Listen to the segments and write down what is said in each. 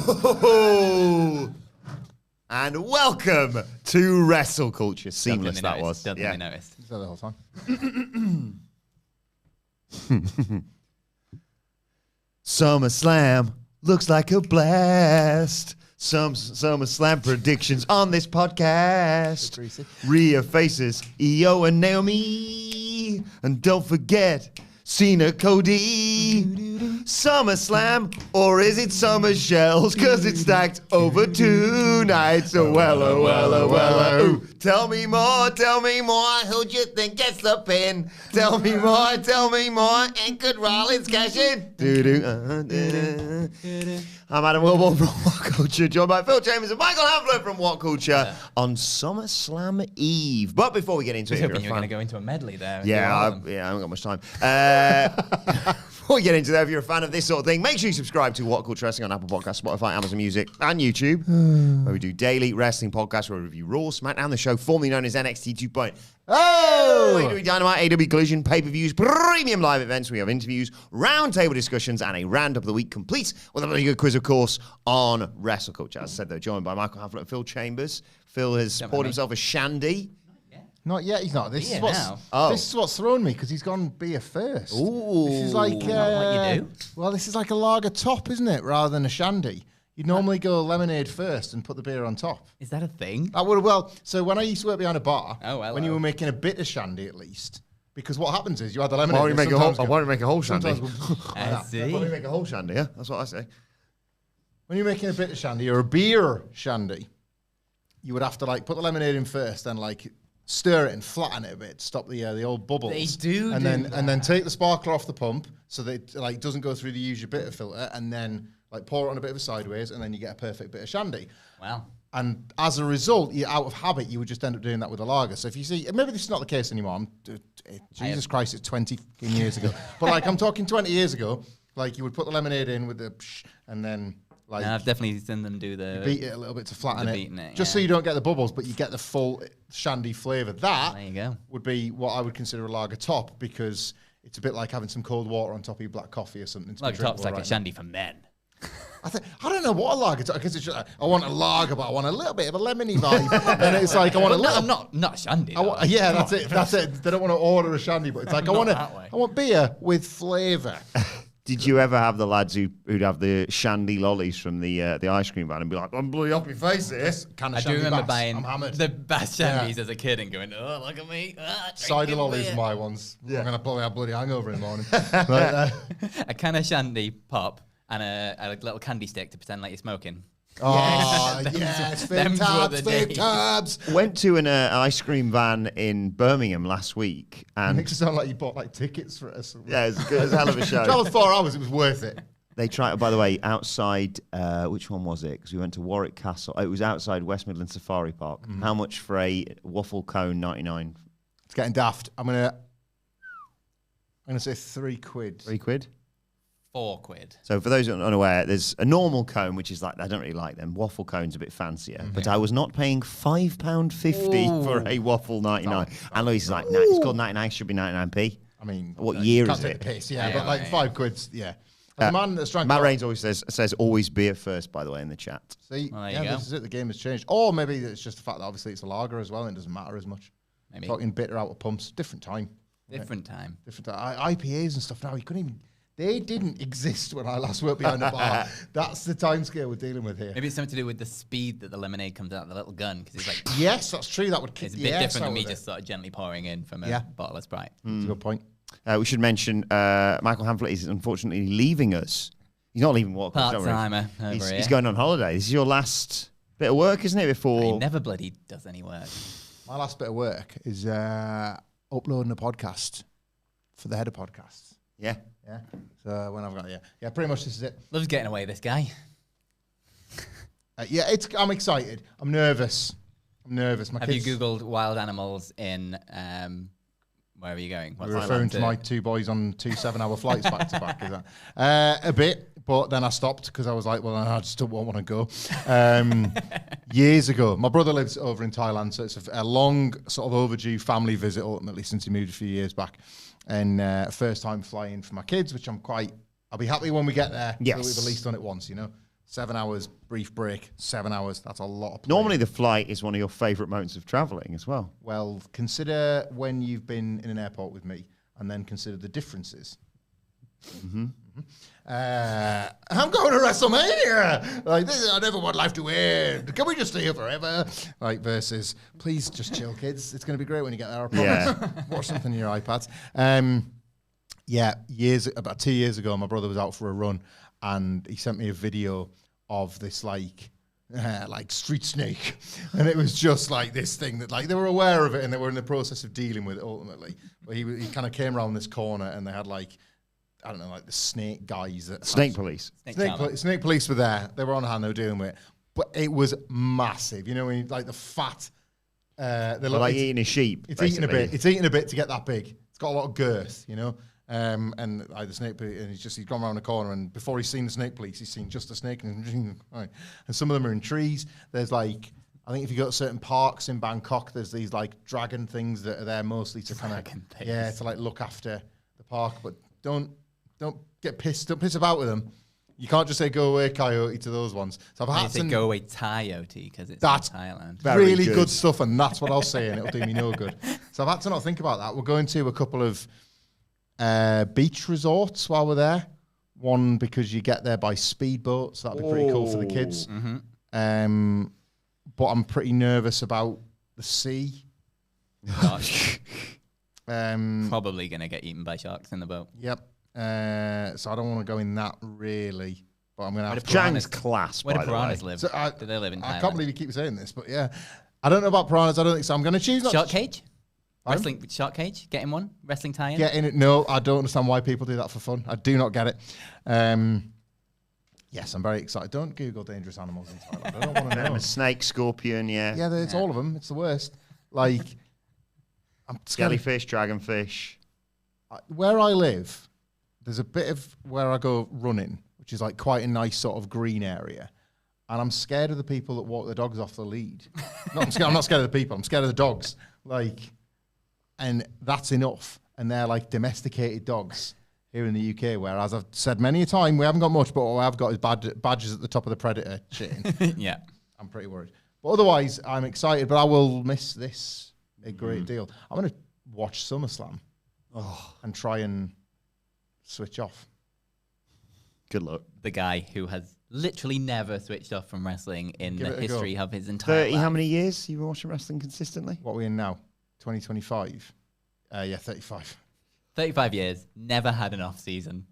Oh, and welcome to WrestleCulture. Seamless that was. Definitely noticed. Is that the whole time? SummerSlam looks like a blast. Some SummerSlam predictions on this podcast. Rhea faces Io and Naomi. And don't forget, Cena Cody. SummerSlam, or is it Summer Shells? Cause it's stacked over 2 nights. Oh, well. Ooh. Tell me more. Who do you think gets the pin? Tell me more. And could Rollins cash in? I'm Adam Wilbourn from WhatCulture, joined by Phil Chambers and Michael Hamflett from WhatCulture on SummerSlam Eve. But before we get into it, I was hoping you were going to go into a medley there. I haven't got much time. Before we get into that, if you're a fan of this sort of thing, make sure you subscribe to WhatCulture Wrestling on Apple Podcasts, Spotify, Amazon Music, and YouTube, where we do daily wrestling podcasts where we review Raw, SmackDown, the show formerly known as NXT 2.0. WWE Dynamite, AW Collision, pay-per-views, premium live events. We have interviews, roundtable discussions, and a roundup of the week, complete with a very good quiz, of course, on WrestleCulture. As I said, they're joined by Michael Hamflett and Phil Chambers. Phil has poured himself a shandy. Not yet, he's not. This is what's thrown me, because he's gone beer first. Ooh. This is like... what you do? Well, this is like a lager top, isn't it, rather than a shandy. You'd normally go lemonade first and put the beer on top. Is that a thing? So when I used to work behind a bar, when you were making a bit of shandy at least, because what happens is you had the lemonade... Why don't you make a whole shandy? I see. Why don't you make a whole shandy, yeah? That's what I say. When you're making a bit of shandy or a beer shandy, you would have to like put the lemonade in first, then like stir it and flatten it a bit, stop the old bubbles. They do and that. then take the sparkler off the pump so that it like doesn't go through the usual bitter filter, and then like pour it on a bit of a sideways, and then you get a perfect bit of shandy. Wow. And as a result, out of habit, you would just end up doing that with a lager. So if you see, maybe this is not the case anymore. Jesus Christ, it's 20 years ago. But like I'm talking 20 years ago, like you would put the lemonade in with the and then like... I've definitely seen them do the... beat it a little bit to flatten it. Just so you don't get the bubbles, but you get the full shandy flavour. That there you go. Would be what I would consider a lager top, because it's a bit like having some cold water on top of your black coffee or something. Lager top's like a shandy for men. I don't know what a lager top, because it's just, I want a lager, but I want a little bit of a lemony vibe. And it's like I want a little... I'm not shandy. That's it. They don't want to order a shandy, but it's like I want beer with flavour. Did you ever have the lads who'd have the shandy lollies from the ice cream van and be like, I'm bloody up your face here? I do remember buying the best shandies as a kid and going, oh, look at me. Cider lollies are my ones. Yeah. I'm going to probably have bloody hangover in the morning. A can of shandy pop and a little candy stick to pretend like you're smoking. Oh, yes, fake tabs. Went to an ice cream van in Birmingham last week. And it makes it sound like you bought like tickets for us. Yeah, it was a hell of a show. Traveled 4 hours, it was worth it. They tried, by the way, outside, which one was it? Because we went to Warwick Castle. It was outside West Midland Safari Park. How much for a waffle cone, 99? It's getting daft. I'm gonna say £3. 3 quid? 4 quid. So for those who are unaware, there's a normal cone, which is like, I don't really like them. Waffle cone's a bit fancier. But I was not paying £5.50 for a waffle 99. And Louise is like, no, it's called 99, should be 99p. I mean, what year is it? Piss, but like 5 quid, yeah. The man that's trying Matt Rains always says always beer first, by the way, in the chat. See, this is it. The game has changed. Or maybe it's just the fact that obviously it's a lager as well and it doesn't matter as much. Maybe. Talking bitter out of pumps, different time. Different time. IPAs and stuff now, you couldn't even... They didn't exist when I last worked behind a bar. That's the time scale we're dealing with here. Maybe it's something to do with the speed that the lemonade comes out of the little gun. Because it's like... Yes, that's true. That would kick It's a bit different than me just sort of gently pouring in from a bottle of Sprite. That's a good point. We should mention Michael Hamflett is unfortunately leaving us. He's not leaving WhatCulture. Part-timer over here. He's going on holiday. This is your last bit of work, isn't it, before... He never bloody does any work. My last bit of work is uploading a podcast for the head of podcasts. Yeah. Yeah. So when I've got pretty much this is it. Loves getting away, this guy. I'm excited. I'm nervous. Have you Googled wild animals in where are you going? You're referring to my 2 boys on 2 7-hour flights back to back, is that? A bit, but then I stopped because I was like, well, I just don't want to go. Years ago, my brother lives over in Thailand, so it's a long, sort of overdue family visit, ultimately, since he moved a few years back. And first time flying for my kids, which I'll be happy when we get there. Yes. So we've at least done it once, you know. 7 hours, brief break, 7 hours. That's a lot of plane. Normally the flight is one of your favourite modes of travelling as well. Well, consider when you've been in an airport with me, and then consider the differences. I'm going to WrestleMania. Like, I never want life to end. Can we just stay here forever? Like, versus, please just chill, kids. It's going to be great when you get there. I promise. Watch something on your iPads. About 2 years ago, my brother was out for a run, and he sent me a video of this like street snake, and it was just like this thing that like they were aware of it and they were in the process of dealing with it ultimately. But he kind of came around this corner and they had like, I don't know, like the snake guys. Snake police. Snake police were there. They were on hand. They were dealing with it. But it was massive. You know, when you, like the fat. They're like eating a sheep. It's eating a bit. It's eating a bit to get that big. It's got a lot of girth, you know. And like the snake, and he's gone around the corner, and before he's seen the snake police, he's seen just a snake, and some of them are in trees. There's like, I think if you go to certain parks in Bangkok, there's these like dragon things that are there mostly to kind of to like look after the park, but don't get pissed. Don't piss about with them. You can't just say go away coyote to those ones. So I've had to go away coyote because it's that's in Thailand. Really good stuff, and that's what I'll say, and it'll do me no good. So I've had to not think about that. We're going to a couple of beach resorts while we're there. One because you get there by speedboat, so that'd be pretty cool for the kids. Mm-hmm. But I'm pretty nervous about the sea. Probably gonna get eaten by sharks in the boat. Yep. So I don't want to go in that really. But I'm gonna have to. Jang's class. Where do by the piranhas way. live? So Do they live in Thailand? I can't believe you keep saying this, but yeah, I don't know about piranhas. I don't think so. I'm gonna choose not Shark to cage. Wrestling shark cage. Getting one. Wrestling tie-in. get in it. No, I don't understand why people do that for fun. I do not get it. Yes, I'm very excited. Don't Google dangerous animals in Thailand. I don't want to know. A snake, scorpion, Yeah, it's all of them. It's the worst. Like, I'm scared. jellyfish, dragonfish. Where I live, there's a bit of where I go running, which is like quite a nice sort of green area. And I'm scared of the people that walk their dogs off the lead. No, I'm not scared of the people. I'm scared of the dogs. Like, and that's enough. And they're like domesticated dogs here in the UK, where, as I've said many a time, we haven't got much, but what I've got is badges at the top of the predator shitting. Yeah. I'm pretty worried. But otherwise, I'm excited, but I will miss this a great deal. I'm going to watch SummerSlam and try and switch off. Good luck. The guy who has literally never switched off from wrestling in Give the it a history go. of his entire 30, life. how many years you been watching wrestling consistently? What are we in now? 2025? 35. 35 years, never had an off season.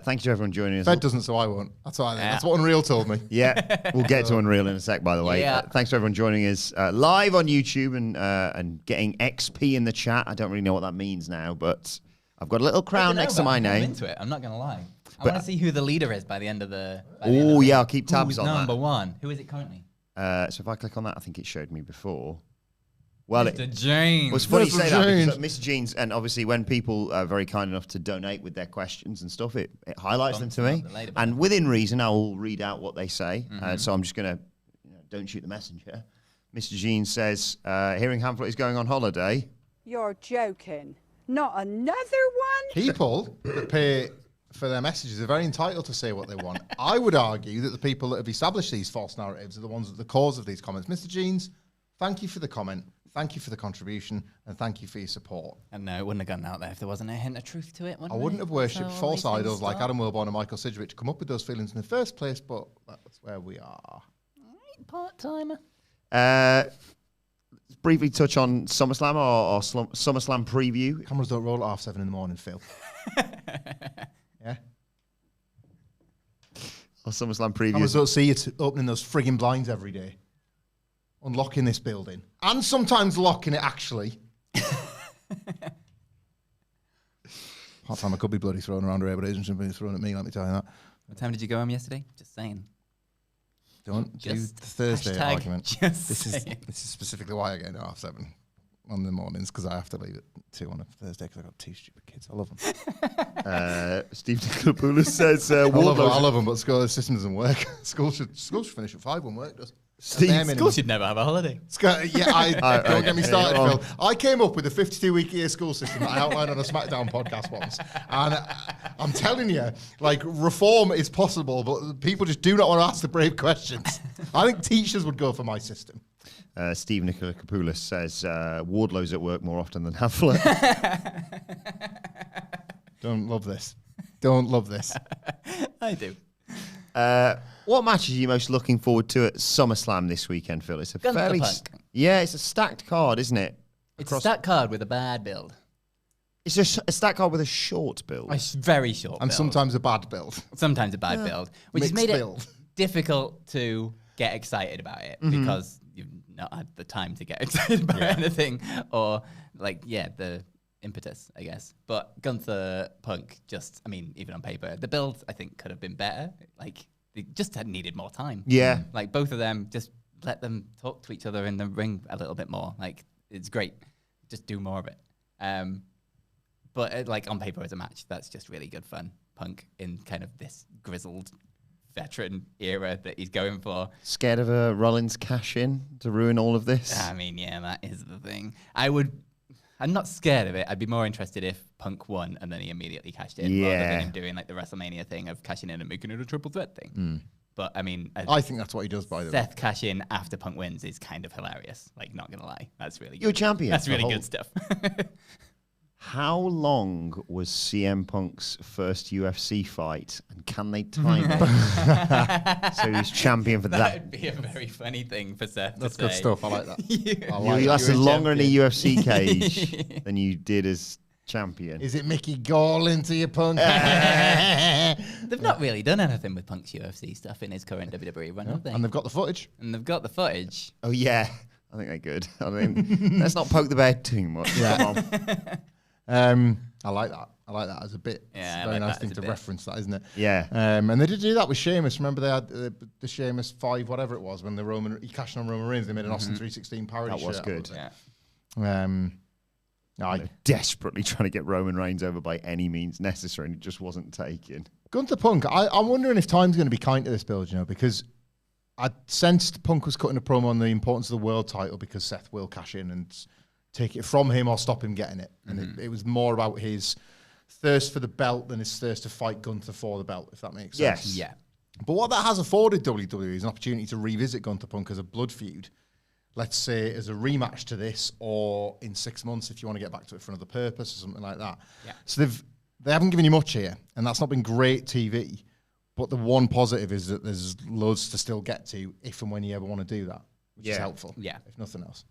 Thank you to everyone joining us. Fed doesn't, so I won't. That's what I think. That's what Unreal told me. Yeah, we'll get to Unreal in a sec, by the way. Yeah. Thanks to everyone joining us live on YouTube and getting XP in the chat. I don't really know what that means now, but I've got a little crown next to my I'm name. into it. I'm not going to lie. I want to see who the leader is by the end of the... Oh, yeah, I'll keep tabs Who's on number that. one? Who is it currently? So if I click on that, I think it showed me before. Well, Mr. James. Well, it's funny you Mr. say that James. because Mr. Jeans, and obviously when people are very kind enough to donate with their questions and stuff, it highlights them to me. And within reason, I will read out what they say. So I'm just going to, don't shoot the messenger. Mr. Jeans says, hearing Hamflett is going on holiday. You're joking. Not another one? People that pay for their messages are very entitled to say what they want. I would argue that the people that have established these false narratives are the ones at the cause of these comments. Mr. Jeans, thank you for the comment. Thank you for the contribution, and thank you for your support. And no, it wouldn't have gone out there if there wasn't a hint of truth to it, I wouldn't have worshipped That's how false all these idols things like start. Adam Wilbourn and Michael Sidgwick to come up with those feelings in the first place, but that's where we are. Part-timer. Briefly touch on SummerSlam or SummerSlam preview. Cameras don't roll at 7:30 in the morning, Phil. Yeah? Or SummerSlam preview. Cameras don't see you opening those frigging blinds every day. Unlocking this building. And sometimes locking it, actually. Part time I could be bloody thrown around here, but it isn't being thrown at me, let me tell you that. What time did you go home yesterday? Just saying. Don't do Just the Thursday hashtag argument. just This is saying. specifically why I get in at 7:30 on the mornings, because I have to leave at 2 on a Thursday because I've got 2 stupid kids. I love them. Steve Nicolopoulos says, I love them, but school system doesn't work. School should finish at 5 when work does. Steve, Of course, you'd never have a holiday. Don't get me started, Phil. I came up with a 52-week-a-year school system that I outlined on a SmackDown podcast once. And I'm telling you, like, reform is possible, but people just do not want to ask the brave questions. I think teachers would go for my system. Steve Nikolakopoulos says Wardlow's at work more often than Hamflett. Don't love this. Don't love this. I do. What match are you most looking forward to at SummerSlam this weekend, Phil? It's a Gunther Punk. It's a stacked card, isn't it? It's a stacked card with a bad build. It's a stacked card with a short build. A very short And build. sometimes a bad build. Sometimes a bad build, which has Mixed made build. it difficult to get excited about it because you've not had the time to get excited about anything or, the impetus, I guess. But Gunther Punk, even on paper, the build, I think, could have been better. Like, they just had needed more time. Yeah. Like, both of them, just let them talk to each other in the ring a little bit more. Like, it's great. Just do more of it. But on paper as a match, that's just really good fun. Punk in kind of this grizzled veteran era that he's going for. Scared of a Rollins cash-in to ruin all of this? I mean, yeah, that is the thing. I'm not scared of it. I'd be more interested if Punk won and then he immediately cashed in rather than him doing like the WrestleMania thing of cashing in and making it a triple threat thing. But I mean, I think that's what he does, by the way. Seth cash in after Punk wins is kind of hilarious. Like, not gonna lie, that's really good. You're a champion. That's really good stuff. How long was CM Punk's first UFC fight, and can they time it? So he's champion for that. That would be a very funny thing for Seth That's to good say. stuff. I like that. You lasted You're a longer in a champion. UFC cage than you did as champion. Is it Mickey Gall into your Punk? They've not really done anything with Punk's UFC stuff in his current WWE run, have they? And they've got the footage. And they've got the footage. Oh, yeah. I think they're good. I mean, let's not poke the bear too much. Yeah. Come on. I like that. I like that as a bit. Yeah, It's I a very like nice that thing as a to bit. reference that, isn't it? Yeah. And they did do that with Sheamus. Remember they had the Sheamus 5, whatever it was, when he cashed on Roman Reigns. They made an Austin 316 parody. That was shirt good. out of Yeah. it. They're desperately trying to get Roman Reigns over by any means necessary, and it just wasn't taken. Gunther Punk. I'm wondering if time's going to be kind to this build, because I sensed Punk was cutting a promo on the importance of the world title because Seth will cash in and take it from him or stop him getting it. And it was more about his thirst for the belt than his thirst to fight Gunther for the belt, if that makes sense. Yes. Yeah. But what that has afforded WWE is an opportunity to revisit Gunther Punk as a blood feud. Let's say as a rematch to this, or in 6 months if you want to get back to it for another purpose or something like that. Yeah. So they haven't given you much here, and that's not been great TV. But the one positive is that there's loads to still get to if and when you ever want to do that, which is helpful. Yeah. If nothing else.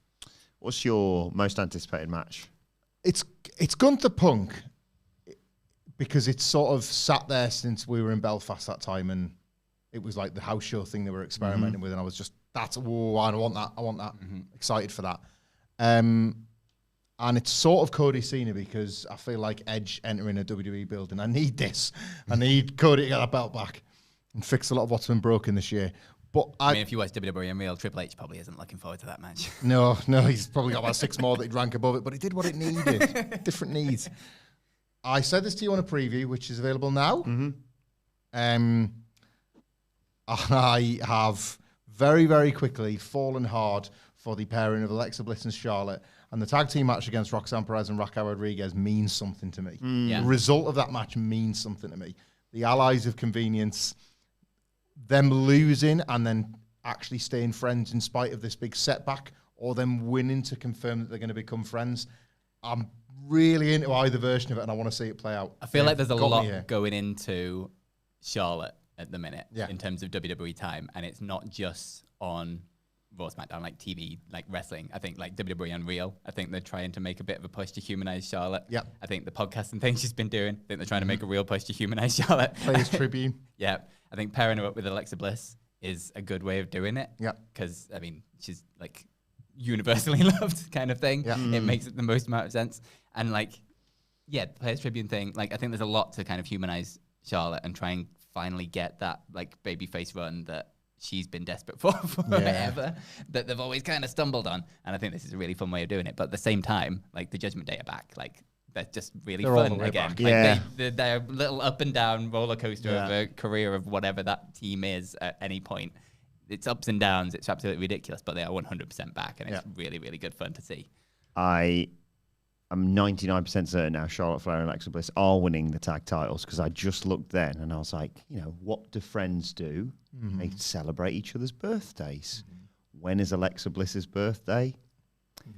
What's your most anticipated match? It's Gunther Punk because it's sort of sat there since we were in Belfast that time, and it was like the house show thing they were experimenting with, and I was just, I want that. Excited for that. And it's sort of Cody Cena because I feel like Edge entering a WWE building. I need this. I need Cody to get that belt back and fix a lot of what's been broken this year. But I mean, if you watch WWE in real, Triple H probably isn't looking forward to that match. No, he's probably got about 6 more that he'd rank above it, but he did what it needed. Different needs. I said this to you on a preview, which is available now. I have very, very quickly fallen hard for the pairing of Alexa Bliss and Charlotte, and the tag team match against Roxanne Perez and Raquel Rodriguez means something to me. Yeah. The result of that match means something to me. The allies of convenience, them losing and then actually staying friends in spite of this big setback, or them winning to confirm that they're going to become friends. I'm really into either version of it, and I want to see it play out. I feel like there's a Got me lot here. going into Charlotte at the minute Yeah. in terms of WWE time, and it's not just on Raw, SmackDown, like TV, like wrestling. I think like WWE Unreal, I think they're trying to make a bit of a push to humanize Charlotte. Yeah. I think the podcasting thing she's been doing, I think they're trying to make a real push to humanize Charlotte. Players Tribune. Yeah, I think pairing her up with Alexa Bliss is a good way of doing it. Yeah. Because, I mean, she's like universally loved kind of thing. Yeah. It makes the most amount of sense. And like, yeah, the Players Tribune thing, like I think there's a lot to kind of humanize Charlotte and try and finally get that like babyface run that she's been desperate for forever, that they've always kind of stumbled on. And I think this is a really fun way of doing it. But at the same time, like the Judgment Day are back. Like they're just really They're all fun the way again. back. Like Yeah. they're a little up and down roller coaster Yeah. of a career of whatever that team is at any point. it's ups and downs. It's absolutely ridiculous, but they are 100% back, and it's really, really good fun to see. I'm 99% certain now Charlotte Flair and Alexa Bliss are winning the tag titles, because I just looked then and I was like, what do friends do? They celebrate each other's birthdays. When is Alexa Bliss's birthday?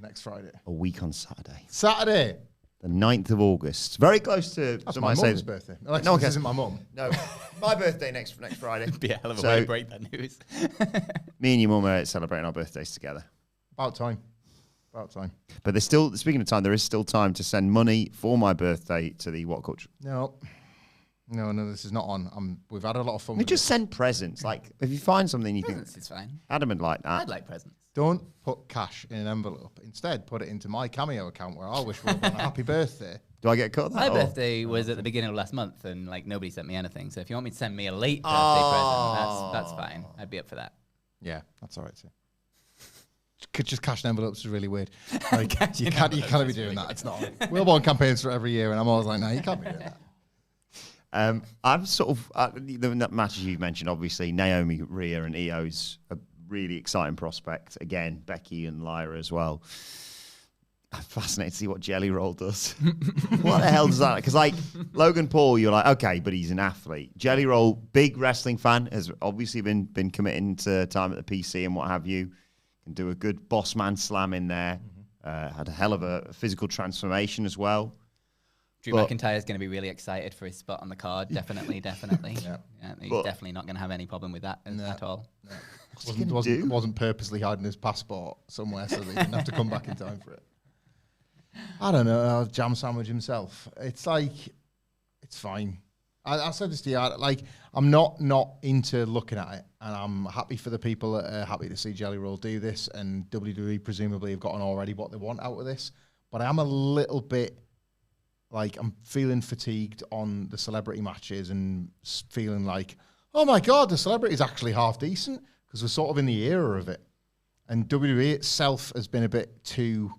Next Friday. A week on Saturday. Saturday? The 9th of August. Very close to... That's my mum's birthday. Alexa Bliss isn't my mum. No, my birthday next Friday. It'd be a hell of a way to break that news. Me and your mum are celebrating our birthdays together. About time. But there's still, speaking of time, there is still time to send money for my birthday to the WhatCulture. No, this is not on. We've had a lot of fun. We just send presents. Like, if you find something you Presents think is fine. adamant like that. I'd like presents. Don't put cash in an envelope. Instead, put it into my Cameo account where I'll wish Wilbourn a happy birthday. Do I get a cut of that? My birthday was at the beginning of last month, and like nobody sent me anything. So if you want me to send me a late birthday present, that's fine. I'd be up for that. Yeah, that's all right too. Just cash in envelopes is really weird. Like, you can't be doing that. It's not. Wilbourn campaigns for every year, and I'm always like, no, you can't be doing that. I'm sort of the matches you've mentioned. Obviously, Naomi, Rhea, and Io's a really exciting prospect. Again, Becky and Lyra as well. I'm fascinated to see what Jelly Roll does. What the hell does that? Because like Logan Paul, you're like, okay, but he's an athlete. Jelly Roll, big wrestling fan, has obviously been committing to time at the PC and what have you. Can do a good boss man slam in there. Had a hell of a physical transformation as well. Drew McIntyre is going to be really excited for his spot on the card. Definitely. Yeah, he's definitely not going to have any problem with that at all. No. Wasn't purposely hiding his passport somewhere so that he didn't have to come back in time for it. I don't know. Jam sandwich himself. It's like, it's fine. I said this to you. Like, I'm not into looking at it, and I'm happy for the people that are happy to see Jelly Roll do this, and WWE presumably have gotten already what they want out of this. But I am a little bit like, I'm feeling fatigued on the celebrity matches and feeling like, oh my God, the celebrity is actually half decent, because we're sort of in the era of it. And WWE itself has been a bit too,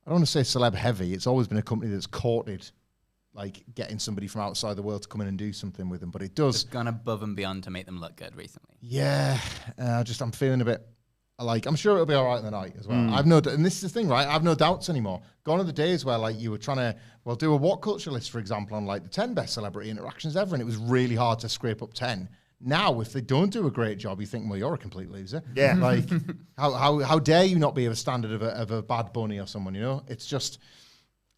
I don't want to say celeb heavy. It's always been a company that's courted like getting somebody from outside the world to come in and do something with them, but it does. It's gone above and beyond to make them look good recently. Yeah, I'm feeling a bit like, I'm sure it'll be all right in the night as well. And this is the thing, right? I have no doubts anymore. Gone are the days where like you were trying to, do a WhatCulture list, for example, on like the 10 best celebrity interactions ever, and it was really hard to scrape up 10. Now, if they don't do a great job, you think, well, you're a complete loser. Yeah. Like, how dare you not be of a standard of a Bad Bunny or someone, you know? It's just,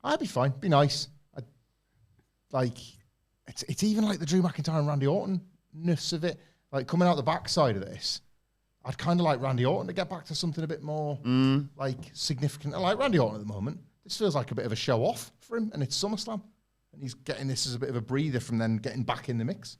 I'd be fine, be nice. Like, it's even like the Drew McIntyre and Randy Orton-ness of it. Like, coming out the backside of this, I'd kind of like Randy Orton to get back to something a bit more, like, significant. I like Randy Orton at the moment. This feels like a bit of a show-off for him, and it's SummerSlam. And he's getting this as a bit of a breather from then getting back in the mix.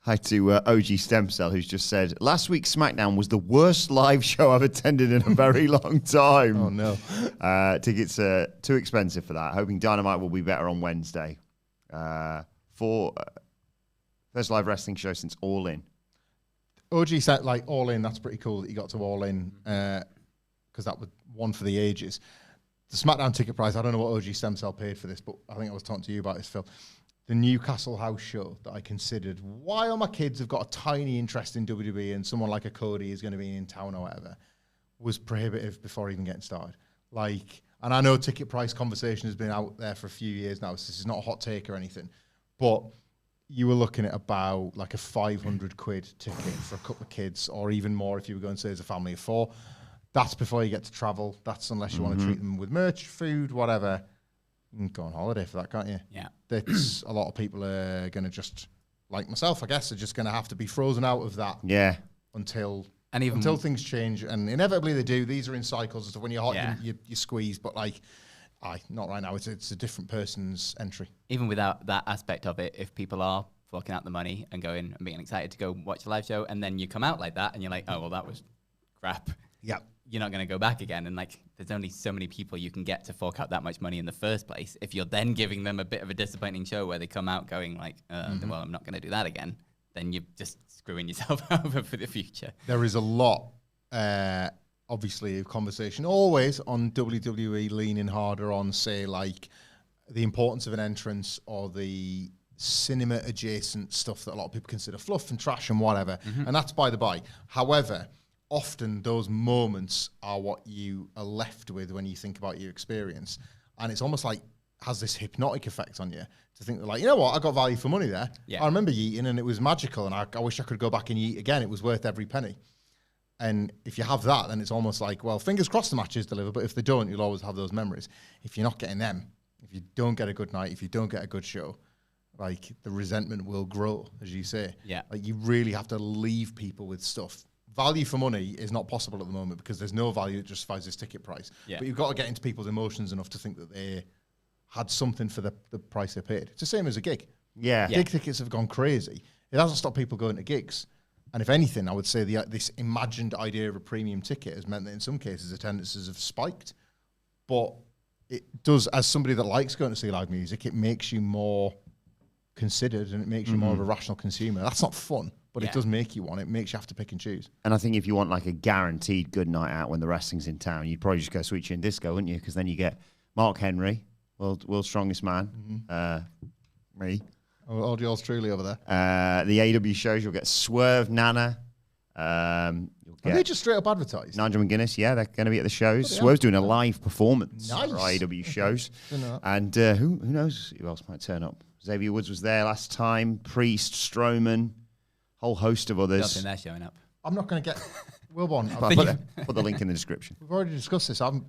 Hi to OG Stem Cell, who's just said, last week's SmackDown was the worst live show I've attended in a very long time. Oh, no. Tickets are too expensive for that. Hoping Dynamite will be better on Wednesday. For first live wrestling show since All In. OG said, like, All In, that's pretty cool that you got to All In, because that was one for the ages. The SmackDown ticket price, I don't know what OG Stem Cell paid for this, but I think I was talking to you about this, Phil. The Newcastle house show that I considered, while my kids have got a tiny interest in WWE and someone like a Cody is going to be in town or whatever, was prohibitive before even getting started. Like, and I know ticket price conversation has been out there for a few years now, so this is not a hot take or anything, but you were looking at about like a 500 quid ticket for a couple of kids, or even more if you were going to say as a family of 4. That's before you get to travel. That's unless you want to treat them with merch, food, whatever. You can go on holiday for that, can't you? Yeah. That's a lot of people are going to just, like myself, I guess, are just going to have to be frozen out of that. Yeah. Until things change, and inevitably they do. These are in cycles. So when you're hot, you squeeze. But like, not right now. It's a different person's entry. Even without that aspect of it, if people are forking out the money and going and being excited to go watch a live show, and then you come out like that, and you're like, oh well, that was crap. Yeah. You're not going to go back again. And like, there's only so many people you can get to fork out that much money in the first place. If you're then giving them a bit of a disappointing show where they come out going like, well, I'm not going to do that again, then you're just screwing yourself over for the future. There is a lot, obviously, of conversation always on WWE leaning harder on, say, like the importance of an entrance or the cinema adjacent stuff that a lot of people consider fluff and trash and whatever. And that's by the by. However, often those moments are what you are left with when you think about your experience. And it's almost like has this hypnotic effect on you to think that, like, you know what, I got value for money there. Yeah. I remember eating and it was magical, and I wish I could go back and eat again. It was worth every penny. And if you have that, then it's almost like, well, fingers crossed the matches deliver, but if they don't, you'll always have those memories. If you're not getting them, if you don't get a good night, if you don't get a good show, like, the resentment will grow, as you say. Yeah. Like, you really have to leave people with stuff. Value for money is not possible at the moment because there's no value that justifies this ticket price. Yeah. But you've got to get into people's emotions enough to think that they had something for the price they paid. It's the same as a gig. Yeah. Gig tickets have gone crazy. It hasn't stopped people going to gigs. And if anything, I would say this imagined idea of a premium ticket has meant that in some cases attendances have spiked. But it does, as somebody that likes going to see live music, it makes you more considered and it makes you more of a rational consumer. That's not fun, but it does make you one. It makes you have to pick and choose. And I think if you want like a guaranteed good night out when the wrestling's in town, you'd probably just go Sweet Chin Disco, wouldn't you? Because then you get Mark Henry, world's strongest man, me. Oh, yours truly over there. The AW shows, you'll get Swerve, Nana. You'll Are they get just straight up advertised? Nigel McGuinness. Yeah, they're going to be at the shows. Bloody Swerve's doing a live performance Nice. for AW shows. Didn't know that. And who knows who else might turn up? Xavier Woods was there last time. Priest, Strowman, whole host of Don't others. think they're showing up. I'm not going to get... Wilbourn, Put the link in the description. we've already discussed this. I am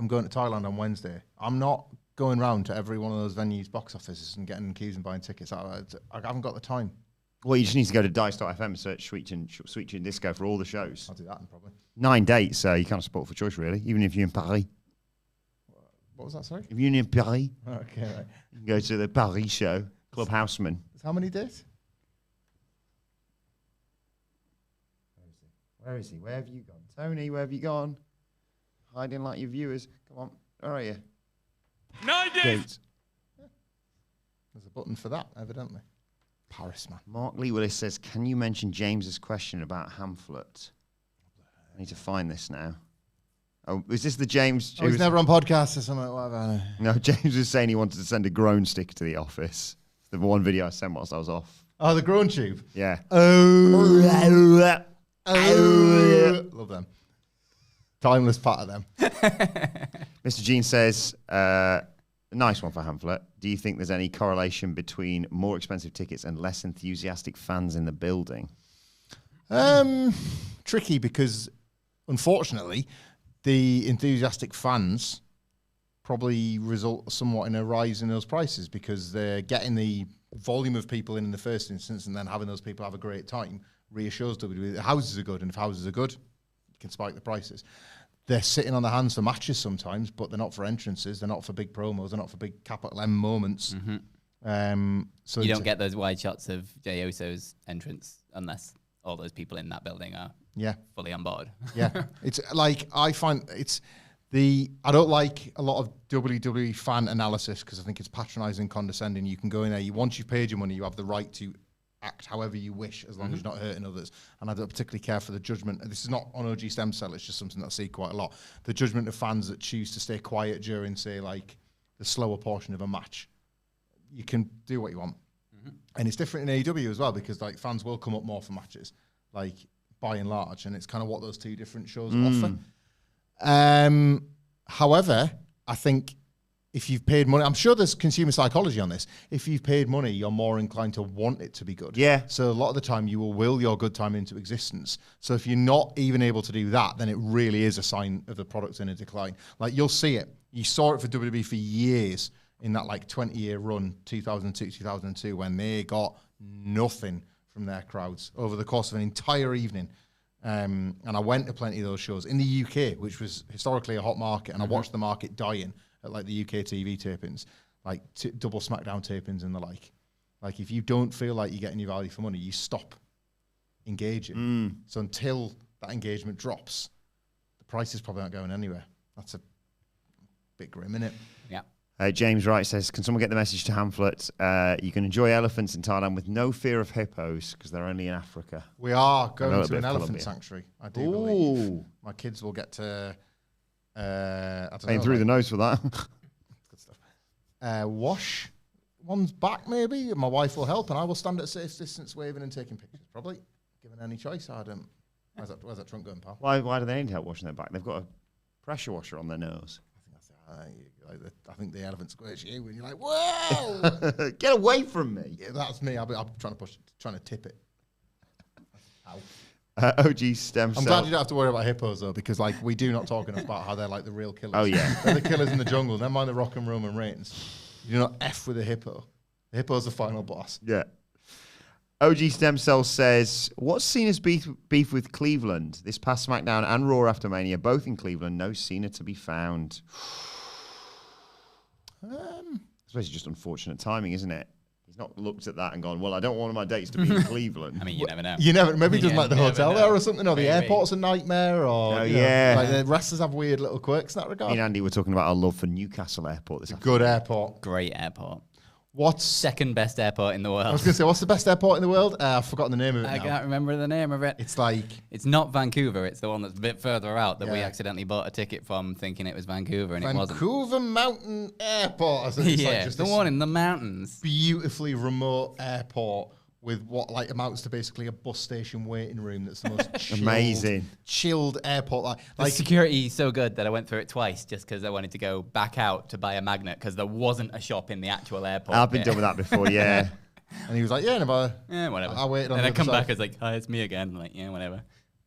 going to Thailand on Wednesday. I'm not going round to every one of those venues' box offices and getting queues and buying tickets. I haven't got the time. Well, you just need to go to dice.fm, search Sweet Chin Disco for all the shows. I'll do that probably. 9 dates, so you can't support for choice, really, even if you're in Paris. What was that, sorry? If you're in Paris, Okay, right. you can go to the Paris show, Club Houseman. How many days? Where is he? Where have you gone? Tony, where have you gone? Hiding like your viewers. Come on, where are you? 9 days. There's a button for that, evidently. Paris, man. Mark Lee Willis says, can you mention James's question about Hamflett? I need to find this now. Oh, is this the James? Oh, he's never on podcasts or something, whatever. No, James was saying he wanted to send a groan sticker to the office. The one video I sent whilst I was off. Oh, the groan tube. Yeah. Oh. Love them. Timeless part of them. Mr. Gene says, a nice one for Hamflett. Do you think there's any correlation between more expensive tickets and less enthusiastic fans in the building? Tricky because, unfortunately, the enthusiastic fans probably result somewhat in a rise in those prices because they're getting the volume of people in the first instance and then having those people have a great time reassures WWE the houses are good, and if houses are good, you can spike the prices. They're sitting on their hands for matches sometimes, but they're not for entrances, they're not for big promos, they're not for big capital M moments. So You don't get those wide shots of Jey Uso's entrance unless all those people in that building are fully on board. Yeah. It's like, I find I don't like a lot of WWE fan analysis because I think it's patronizing, condescending. You can go in there, once you've paid your money, you have the right to act however you wish as long as you're not hurting others. And I don't particularly care for the judgment. This is not on OG Stem Cell, it's just something that I see quite a lot. The judgment of fans that choose to stay quiet during, say, like the slower portion of a match. You can do what you want. And it's different in AEW as well because like fans will come up more for matches, like by and large, and it's kind of what those two different shows offer. However, I think if you've paid money, I'm sure there's consumer psychology on this. If you've paid money, you're more inclined to want it to be good. Yeah. So a lot of the time you will your good time into existence. So if you're not even able to do that, then it really is a sign of the product's in a decline. Like you'll see it. You saw it for WWE for years in that like 20-year run, 2002, 2002, when they got nothing from their crowds over the course of an entire evening. And I went to plenty of those shows in the UK, which was historically a hot market, and I watched the market dying at like the UK TV tapings, like double SmackDown tapings and the like. Like if you don't feel like you're getting your value for money, you stop engaging. So until that engagement drops, the price is probably not going anywhere. That's a bit grim, isn't it? Yeah. James Wright says, can someone get the message to Hamflett? You can enjoy elephants in Thailand with no fear of hippos because they're only in Africa. We are A going little to bit an of elephant Colombia. sanctuary, I do believe. My kids will get to... I don't Paying know, through like, the nose for that. good stuff. Wash one's back maybe, and my wife will help, and I will stand at a safe distance waving and taking pictures. Probably, given any choice, I don't. Where's that trunk going, pal? Why do they need help washing their back? They've got a pressure washer on their nose. I think the elephant squirts you, and you're like, whoa! Get away from me. Yeah, that's me. I'm trying to tip it. Ow. OG stem I'm cell. glad you don't have to worry about hippos though, because like we do not talk enough about how they're like the real killers. Oh, yeah. They're the killers in the jungle. Never mind the Rock and Roman Reigns. You do not F with a hippo. The hippo's the final boss. Yeah. OG Stem Cell says, what's Cena's beef with Cleveland? This past SmackDown and Raw after Mania, both in Cleveland, no Cena to be found. I suppose it's just unfortunate timing, isn't it? He's not looked at that and gone, well, I don't want one of my dates to be in Cleveland. I mean, you never know. Maybe he doesn't like the hotel there or something, or the Maybe. airport's a nightmare, or like the wrestlers have weird little quirks in that regard. Me and Andy were talking about our love for Newcastle Airport this afternoon. Good airport. Great airport. What's Second best airport in the world. I was going to say, what's the best airport in the world? I've forgotten the name of it I now. can't remember the name of it. It's like... It's not Vancouver. It's the one that's a bit further out that we Yeah. accidentally bought a ticket from thinking it was Vancouver, and it wasn't. Vancouver Mountain Airport. I think it's Yeah, like just the this one in the mountains. beautifully remote airport with what like amounts to basically a bus station waiting room. That's the most chilled airport. The security is so good that I went through it twice just because I wanted to go back out to buy a magnet because there wasn't a shop in the actual airport. I've been done with that before, yeah. And he was like, yeah, no, Yeah, whatever. I waited on and the I come other back, side. it's like, hi, it's me again. I'm like, yeah, whatever.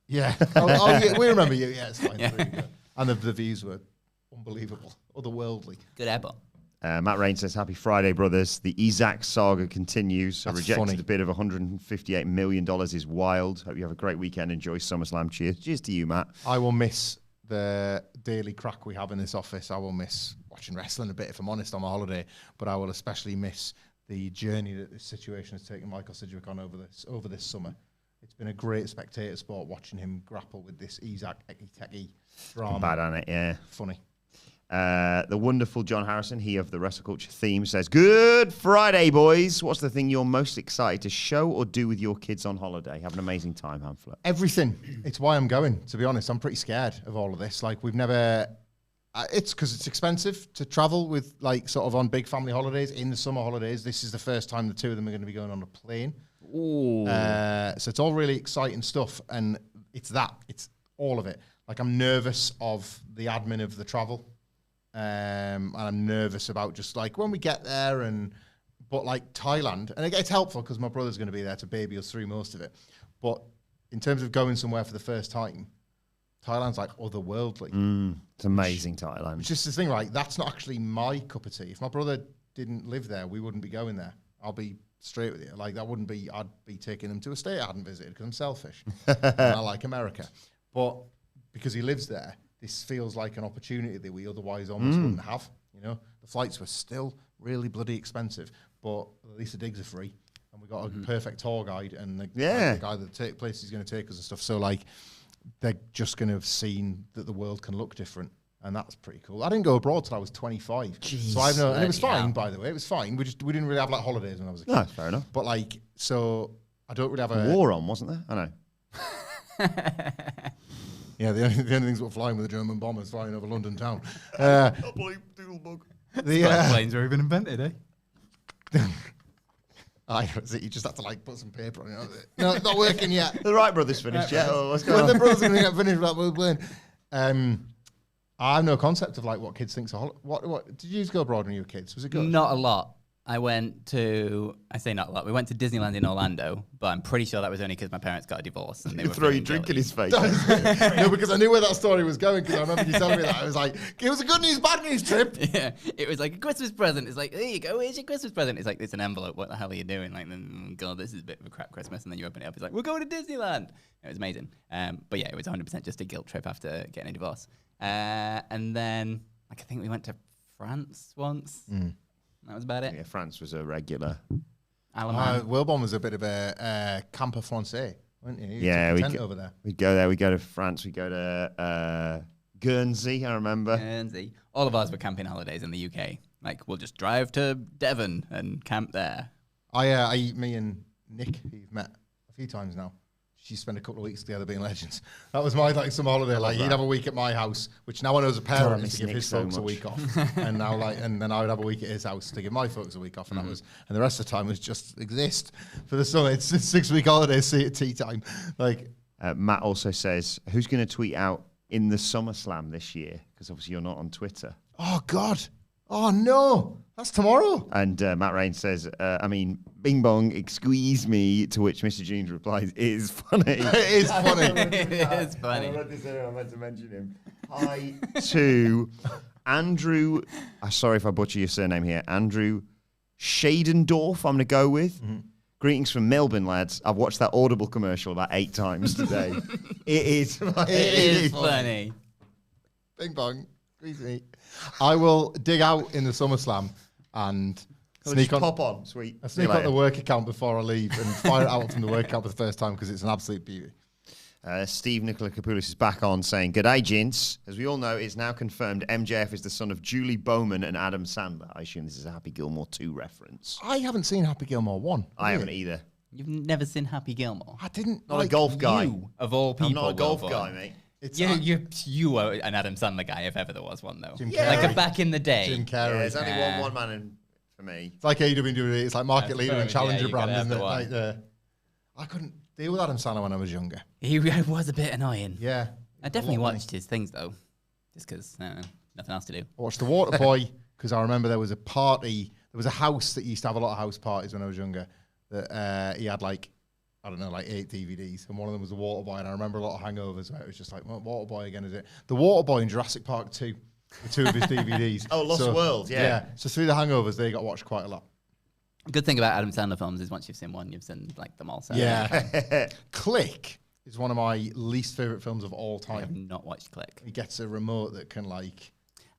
Yeah. Yeah, we remember you. Yeah, it's fine. Yeah. There you go. And the views were unbelievable, otherworldly. Good airport. Matt Rain says, happy Friday, brothers. The Isaac saga continues. A That's rejected funny. bid of $158 million is wild. Hope you have a great weekend. Enjoy SummerSlam. Cheers. Cheers to you, Matt. I will miss the daily crack we have in this office. I will miss watching wrestling a bit, if I'm honest, on my holiday. But I will especially miss the journey that this situation has taken Michael Sidgwick on over this summer. It's been a great spectator sport watching him grapple with this Isaac Eki drama. Bad on it, yeah. Funny. The wonderful John Harrison, he of the WrestleCulture theme, says, good Friday, boys. What's the thing you're most excited to show or do with your kids on holiday? Have an amazing time, Hamflett. Everything. It's why I'm going, to be honest. I'm pretty scared of all of this. Like, we've never... it's because it's expensive to travel with, like, sort of on big family holidays, in the summer holidays. This is the first time the two of them are going to be going on a plane. Ooh. So it's all really exciting stuff, and it's all of it. Like, I'm nervous of the admin of the travel. And I'm nervous about just like when we get there but like Thailand, and it's helpful because my brother's going to be there to baby us through most of it. But in terms of going somewhere for the first time, Thailand's like otherworldly. It's amazing, Thailand. It's just the thing, right? That's not actually my cup of tea. If my brother didn't live there, we wouldn't be going there. I'll be straight with you. Like that wouldn't be, I'd be taking them to a state I hadn't visited because I'm selfish. And I like America. But because he lives there, this feels like an opportunity that we otherwise almost wouldn't have. You know, the flights were still really bloody expensive, but at least the digs are free, and we got a perfect tour guide and the guy that place is going to take us and stuff. So like, they're just going to have seen that the world can look different, and that's pretty cool. I didn't go abroad till I was 25, so I've no, and it was fine, by the way. It was fine. We didn't really have like holidays when I was a kid. No, that's fair enough. But like, so I don't really have a War on, wasn't there? I know. Yeah, the only things that were flying with the German bombers flying over London town. Planes were even invented, eh? I know, you just have to like put some paper on it. No, it's not working yet. The Wright brothers finished yet? Oh, what's going When on? the brothers are going to get finished with that we're playing. I have no concept of like what kids think. So what did you just go abroad when you were kids? Was it good? Not a lot. I say not a lot. We went to Disneyland in Orlando, but I'm pretty sure that was only because my parents got a divorce and they were Throw your feeling drink in guilty. his face. No, because I knew where that story was going because I remember you telling me that. I was like, it was a good news, bad news trip. Yeah, it was like a Christmas present. It's like, there you go, here's your Christmas present. It's like, it's an envelope. What the hell are you doing? Like, God, this is a bit of a crap Christmas. And then you open it up. It's like, we're going to Disneyland. It was amazing. But yeah, it was 100% just a guilt trip after getting a divorce. And then, like, I think we went to France once. That was about it. Yeah, France was a regular. Alaman. Wilbourn was a bit of a camper français, weren't you? Yeah, we we over there. We'd go there. We go to France. We go to Guernsey. I remember. Guernsey. All of ours were camping holidays in the UK. Like, we'll just drive to Devon and camp there. Me and Nick, who you've met a few times now, you spend a couple of weeks together being legends. That was my like some holiday. Like he'd have a week at my house, which now I know as a parent is to give his folks a week off, and now and then I would have a week at his house to give my folks a week off, and that was, and the rest of the time was just exist for the summer. It's a 6-week holiday, see you at tea time. Like Matt also says, who's going to tweet out in the SummerSlam this year? Because obviously you're not on Twitter. Oh God. Oh no, that's tomorrow. And Matt Rain says, Bing Bong, squeeze me, to which Mr. Jeans replies, it is funny. It is funny. It is funny. I meant to mention him. Hi to Andrew, sorry if I butcher your surname here, Andrew Shadendorf, I'm going to go with. Greetings from Melbourne, lads. I've watched that Audible commercial about 8 times today. It is funny. Bing Bong, squeeze me. I will dig out in the SummerSlam and sneak on. Pop on, sweet. I sneak on the work account before I leave and fire it out from the work account for the first time because it's an absolute beauty. Steve Nicola Kapoulis is back on saying, "G'day, gents. As we all know, it's now confirmed MJF is the son of Julie Bowman and Adam Sandler. I assume this is a Happy Gilmore 2 reference. I haven't seen Happy Gilmore 1. I haven't either. You've never seen Happy Gilmore? I didn't. Not a golf guy. You, of all people. I'm not a golf Wilbourn. guy, mate. You were an Adam Sandler guy, if ever there was one, though. Jim Carrey. Like back in the day. Jim Carrey. Yeah, there's only one man in for me. It's like AEW. It's like market leader and challenger you brand, gotta isn't have it? the one. Like I couldn't deal with Adam Sandler when I was younger. He was a bit annoying. Yeah. I definitely watched his things, though, just because nothing else to do. I watched The Waterboy because I remember there was a party. There was a house that used to have a lot of house parties when I was younger. That he had like 8 DVDs, and one of them was The Waterboy, and I remember a lot of hangovers where it was just like, what Waterboy again is it? The Waterboy in Jurassic Park 2, the 2 of his DVDs. Oh, Lost World, yeah. So through the hangovers, they got watched quite a lot. Good thing about Adam Sandler films is once you've seen one, you've seen like them all. So Yeah. Click is one of my least favourite films of all I have time. not watched Click. He gets a remote that can like...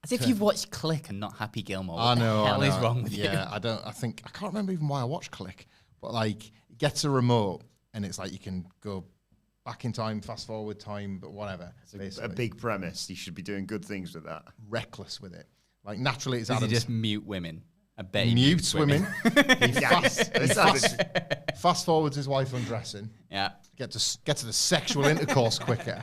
As if you've watched Click and not Happy Gilmore. I know. What the hell is wrong with you? Yeah, I can't remember even why I watched Click, but like, he gets a remote and it's like you can go back in time, fast forward time, but whatever. It's a big premise. You should be doing good things with that. Reckless with it. Like, naturally, it's Does he Adam. just mute women? I bet he Mutes women. He Yes. fast forwards his wife undressing. Yeah. Get to the sexual intercourse quicker.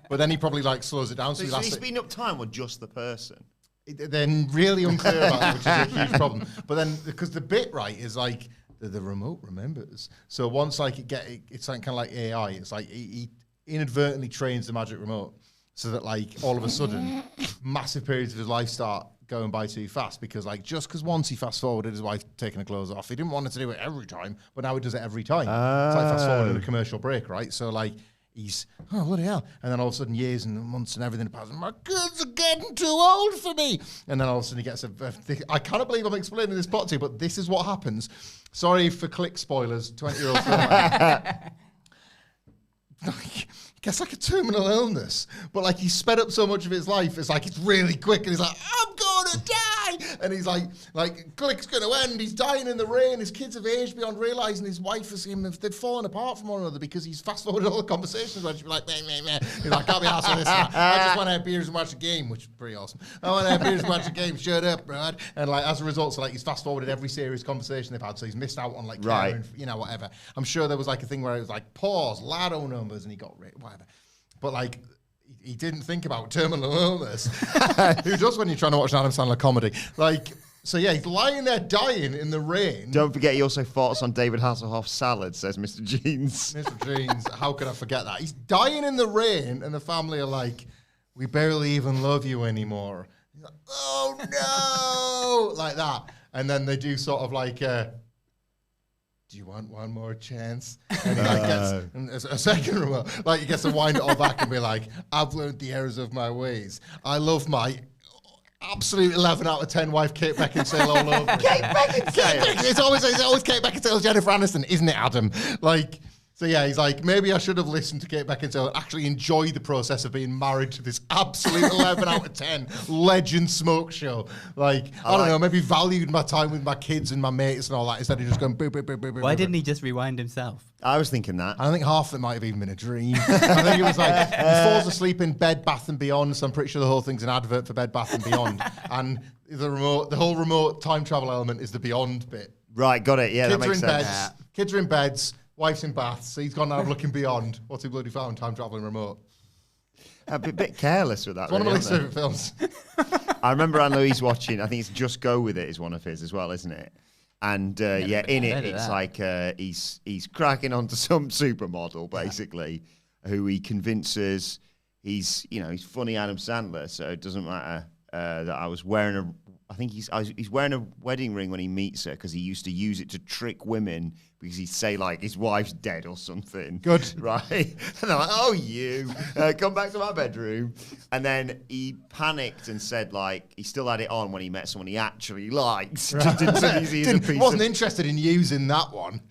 But then he probably like slows it down. So So he's speeding up time or just the person? They're really unclear about it, which is a huge problem. But then, because the bit right is like the remote remembers. So once like it's like kind of like AI. It's like he inadvertently trains the magic remote so that like all of a sudden massive periods of his life start going by too fast because like just because once he fast forwarded his wife taking her clothes off, he didn't want her to do it every time, but now he does it every time. It's like fast forwarding a commercial break, right? So like he's bloody hell, and then all of a sudden years and months and everything passes. My kids are getting too old for me, and then all of a sudden he gets I cannot believe I'm explaining this plot to you, but this is what happens. Sorry for Click spoilers, 20-year-old film. He gets like a terminal illness, but like he sped up so much of his life, it's like it's really quick, and he's like, I'm gonna die, and he's like Click's gonna end, he's dying in the rain, his kids have aged beyond realising his wife and him, they've fallen apart from one another because he's fast forwarded all the conversations where she'd be like, meh. He's like, can't be arsed with this, I just want to have beers and watch a game, which is pretty awesome. I want to have beers and watch a game, shut up, Brad. And like as a result, so like he's fast forwarded every serious conversation they've had, so he's missed out on like care and, whatever. I'm sure there was like a thing where it was like pause, Lado numbers, and he got whatever. But like he didn't think about terminal illness. Who does when you're trying to watch an Adam Sandler comedy? Like, so yeah, he's lying there dying in the rain. Don't forget he also thoughts on David Hasselhoff's salad, says Mr. Jeans. Mr. Jeans, how could I forget that? He's dying in the rain, and the family are like, we barely even love you anymore. He's like, oh no, like that. And then they do sort of like, do you want one more chance? And he like gets a second remote. Like he gets to wind it all back and be like, I've learned the errors of my ways. I love my absolute 11 out of 10 wife, Kate Beckinsale, all over. Kate Beckinsale! It's always Kate Beckinsale, Jennifer Aniston, isn't it, Adam? Like, so yeah, he's like, maybe I should have listened to Kate Beckinsale and actually enjoy the process of being married to this absolute 11 out of 10 legend smoke show. Like, I don't know, maybe valued my time with my kids and my mates and all that instead of just going boop, boop, boop, boop, boop. Why didn't he just rewind himself? I was thinking that. I think half of it might have even been a dream. I think it was like, he falls asleep in Bed Bath & Beyond, so I'm pretty sure the whole thing's an advert for Bed Bath & Beyond. And the whole remote time travel element is the Beyond bit. Right, got it. Yeah, that makes sense. Kids are in beds. Wife's in baths. He's gone out looking beyond. What's he bloody found? Time traveling remote. A bit careless with that. It's one of my really, least favourite films. I remember Anne-Louise watching, I think it's Just Go With It is one of his as well, isn't it? And in it, it's like he's cracking onto some supermodel, basically, who he convinces he's funny Adam Sandler, so it doesn't matter that I was wearing he's wearing a wedding ring when he meets her because he used to use it to trick women because he'd say like his wife's dead or something. Good. Right? And they're like, oh, you, come back to my bedroom. And then he panicked and said like he still had it on when he met someone he actually liked. Right. Wasn't interested in using that one.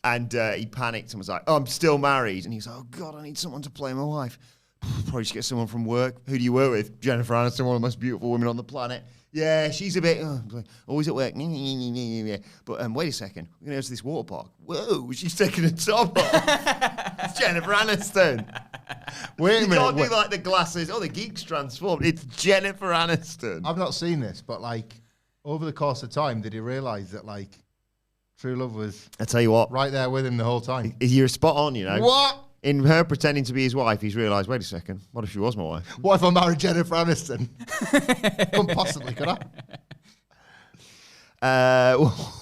And he panicked and was like, oh, I'm still married. And he was like, oh, God, I need someone to play my wife. Probably should get someone from work. Who do you work with? Jennifer Aniston, one of the most beautiful women on the planet. Yeah, she's a bit, always at work. But wait a second, we're going to go to this water park. Whoa, she's taking her top off. It's Jennifer Aniston. Wait a minute. You can't do like the glasses. Oh, the geek's transformed. It's Jennifer Aniston. I've not seen this, but like over the course of time, did he realise that like true love was I tell you what, right there with him the whole time? You're spot on, you know. What? In her pretending to be his wife, he's realised, wait a second, what if she was my wife? What if I married Jennifer Aniston? Couldn't possibly, could I?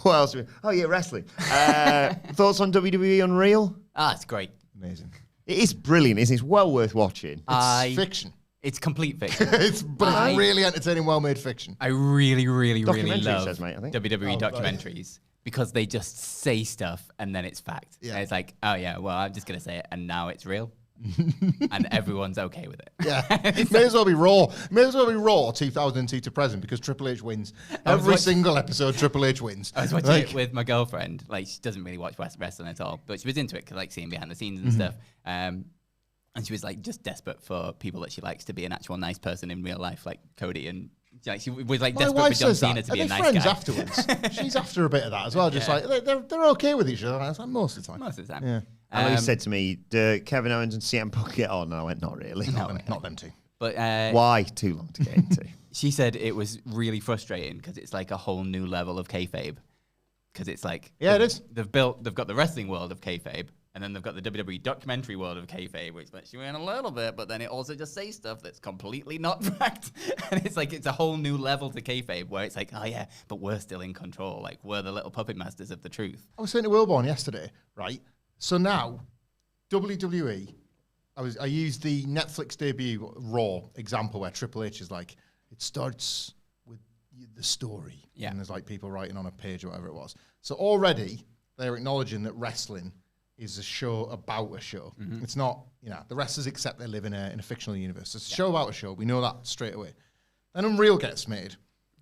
What else? Oh, yeah, wrestling. Thoughts on WWE Unreal? Ah, it's great. Amazing. It is brilliant. It's well worth watching. It's fiction. It's complete fiction. It's really entertaining, well-made fiction. I really, really, really love says, mate, I think. WWE documentaries because they just say stuff and then it's fact. Yeah. And it's like, oh yeah, well, I'm just going to say it and now it's real. And everyone's okay with it. Yeah. May as well be Raw. May as well be Raw 2002 to present because Triple H wins. Every single episode, Triple H wins. I was watching it with my girlfriend. Like, she doesn't really watch wrestling at all, but she was into it because, like, seeing behind the scenes and stuff. And she was, like, just desperate for people that she likes to be an actual nice person in real life, like Cody. And like, she was, like, desperate for John Cena to be a nice guy. Are they friends afterwards? She's after a bit of that as well. Just like, they're okay with each other. Like, most of the time. Most of the time. Yeah. And he said to me, do Kevin Owens and CM Punk get on? And I went, not really. Not them two. But why? Too long to get into. She said it was really frustrating because it's like a whole new level of kayfabe. Because it's like it is. They've got the wrestling world of kayfabe, and then they've got the WWE documentary world of kayfabe, which lets you in a little bit, but then it also just says stuff that's completely not fact. And it's like it's a whole new level to kayfabe where it's like, oh yeah, but we're still in control. Like we're the little puppet masters of the truth. I was saying to Wilbourn yesterday, right? So now, WWE, I used the Netflix debut Raw example where Triple H is like, it starts with the story. Yeah. And there's like people writing on a page or whatever it was. So already they're acknowledging that wrestling is a show about a show. Mm-hmm. It's not, the wrestlers accept they live in a fictional universe. It's a show about a show. We know that straight away. Then Unreal gets made,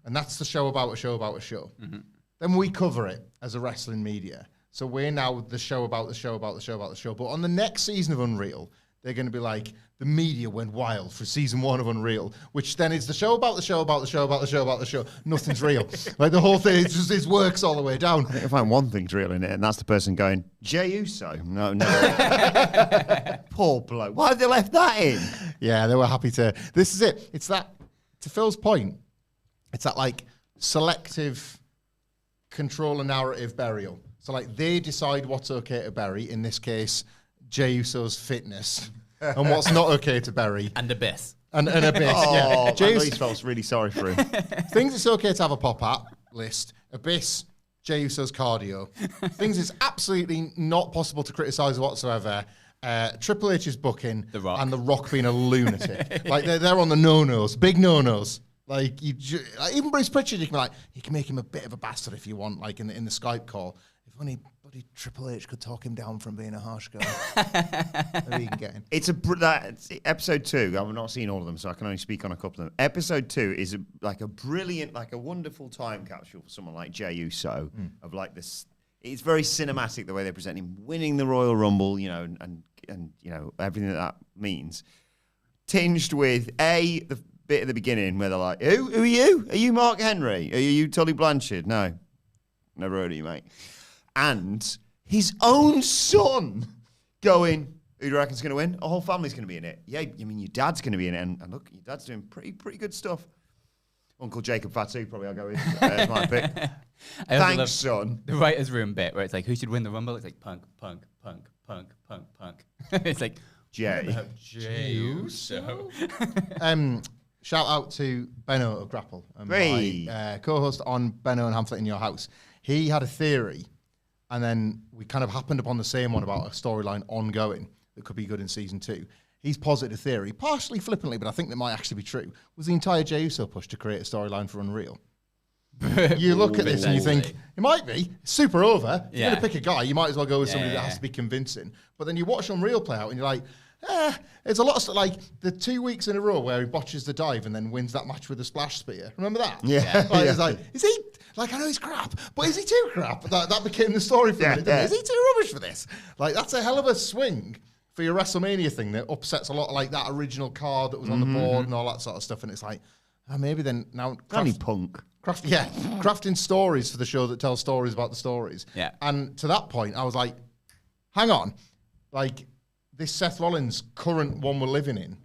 and that's the show about a show about a show. Mm-hmm. Then we cover it as a wrestling media. So we're now the show about the show about the show about the show. But on the next season of Unreal, they're going to be like, the media went wild for season 1 of Unreal, which then is the show about the show about the show about the show about the show. Nothing's real. Like the whole thing, it works all the way down. I think I find one thing's real in it, and that's the person going, Jey Uso. No. Poor bloke. Why have they left that in? Yeah, they were happy to. This is it. It's that, to Phil's point, it's that like selective control and narrative burial. So like they decide what's okay to bury, in this case, Jey Uso's fitness, and what's not okay to bury. And Abyss. And Abyss, yeah. Jey Uso felt really sorry for him. Things it's okay to have a pop at list. Abyss, Jey Uso's cardio. Things it's absolutely not possible to criticise whatsoever. Triple H's booking, The Rock. and The Rock being a lunatic. Like they're on the no-nos, big no-nos. Like even Bruce Pritchard, you can be like, you can make him a bit of a bastard if you want, like in the Skype call. If only bloody Triple H could talk him down from being a harsh guy. Maybe you can get him. It's episode 2. I've not seen all of them, so I can only speak on a couple of them. Episode 2 is a brilliant, like a wonderful time capsule for someone like Jey Uso of like this. It's very cinematic the way they present him winning the Royal Rumble, and everything that means, tinged with the bit at the beginning where they're like, who are you? Are you Mark Henry? Are you Tully Blanchard? No, never heard of you, mate. And his own son going, who do you reckon's going to win? Our whole family's going to be in it. Yeah, I mean, your dad's going to be in it. And look, your dad's doing pretty good stuff. Uncle Jacob Fatu, probably I'll go with as my pick. I also Thanks, love son. the writer's room bit where it's like, who should win the Rumble? It's like punk, punk, punk, punk, punk, punk. It's like, Jay. So. Shout out to Benno of Grapple, Hey. my co-host on Benno and Hamflett in Your House. He had a theory, and then we kind of happened upon the same one about a storyline ongoing that could be good in season 2. He's posited a theory, partially flippantly, but I think that might actually be true, was the entire Jey Uso push to create a storyline for Unreal. You look at this and you think, it might be super over. If you're going to pick a guy, you might as well go with somebody that has to be convincing. But then you watch Unreal play out and you're like, it's a lot of stuff, like the 2 weeks in a row where he botches the dive and then wins that match with a splash spear. Remember that? Yeah. Like, it's like, is he, like, I know he's crap, but is he too crap? That became the story for me. Is he too rubbish for this? Like, that's a hell of a swing for your WrestleMania thing that upsets a lot of, like, that original card that was on the board and all that sort of stuff. And it's like, maybe then now... Only punk. Crafting stories for the show that tells stories about the stories. Yeah. And to that point, I was like, hang on. Like, this Seth Rollins current one we're living in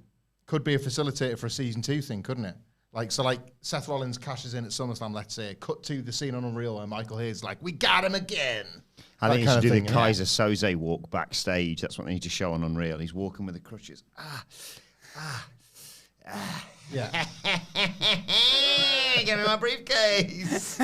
could be a facilitator for a season 2 thing, couldn't it? Like, so like Seth Rollins cashes in at SummerSlam, let's say, cut to the scene on Unreal where Michael Hayes like, we got him again. I think he kind should of do thing, the Kaiser Soze walk backstage. That's what they need to show on Unreal. He's walking with the crutches. Yeah. Give me my briefcase.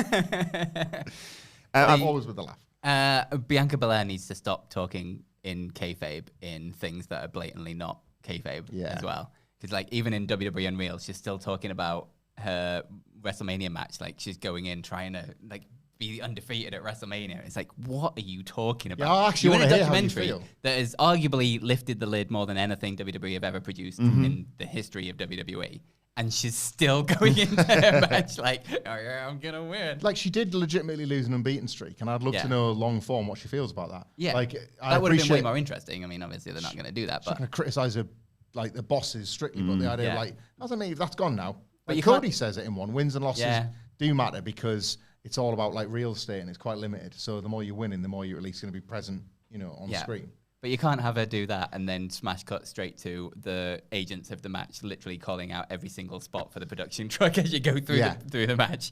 I'm always with the laugh. Bianca Belair needs to stop talking in kayfabe in things that are blatantly not kayfabe as well. Because like even in WWE Unreal, she's still talking about her WrestleMania match. Like she's going in trying to like be undefeated at WrestleMania. It's like, what are you talking about? Yeah, I actually You're in want a to hear how you documentary feel. that has arguably lifted the lid more than anything WWE have ever produced in the history of WWE. And she's still going into her match like, oh yeah, I'm gonna win. Like, she did legitimately lose an unbeaten streak, and I'd love to know long form what she feels about that. Yeah, like that would have been way more interesting. I mean, obviously they're not going to do that, I'm not but going to criticize her, like the bosses strictly, but the idea of like, doesn't mean that's gone now. But you Cody can't- says it in one. Wins and losses do matter because it's all about like real estate and it's quite limited. So the more you're winning, the more you're at least going to be present, you know, on screen. But you can't have her do that and then smash cut straight to the agents of the match, literally calling out every single spot for the production truck as you go through through the match.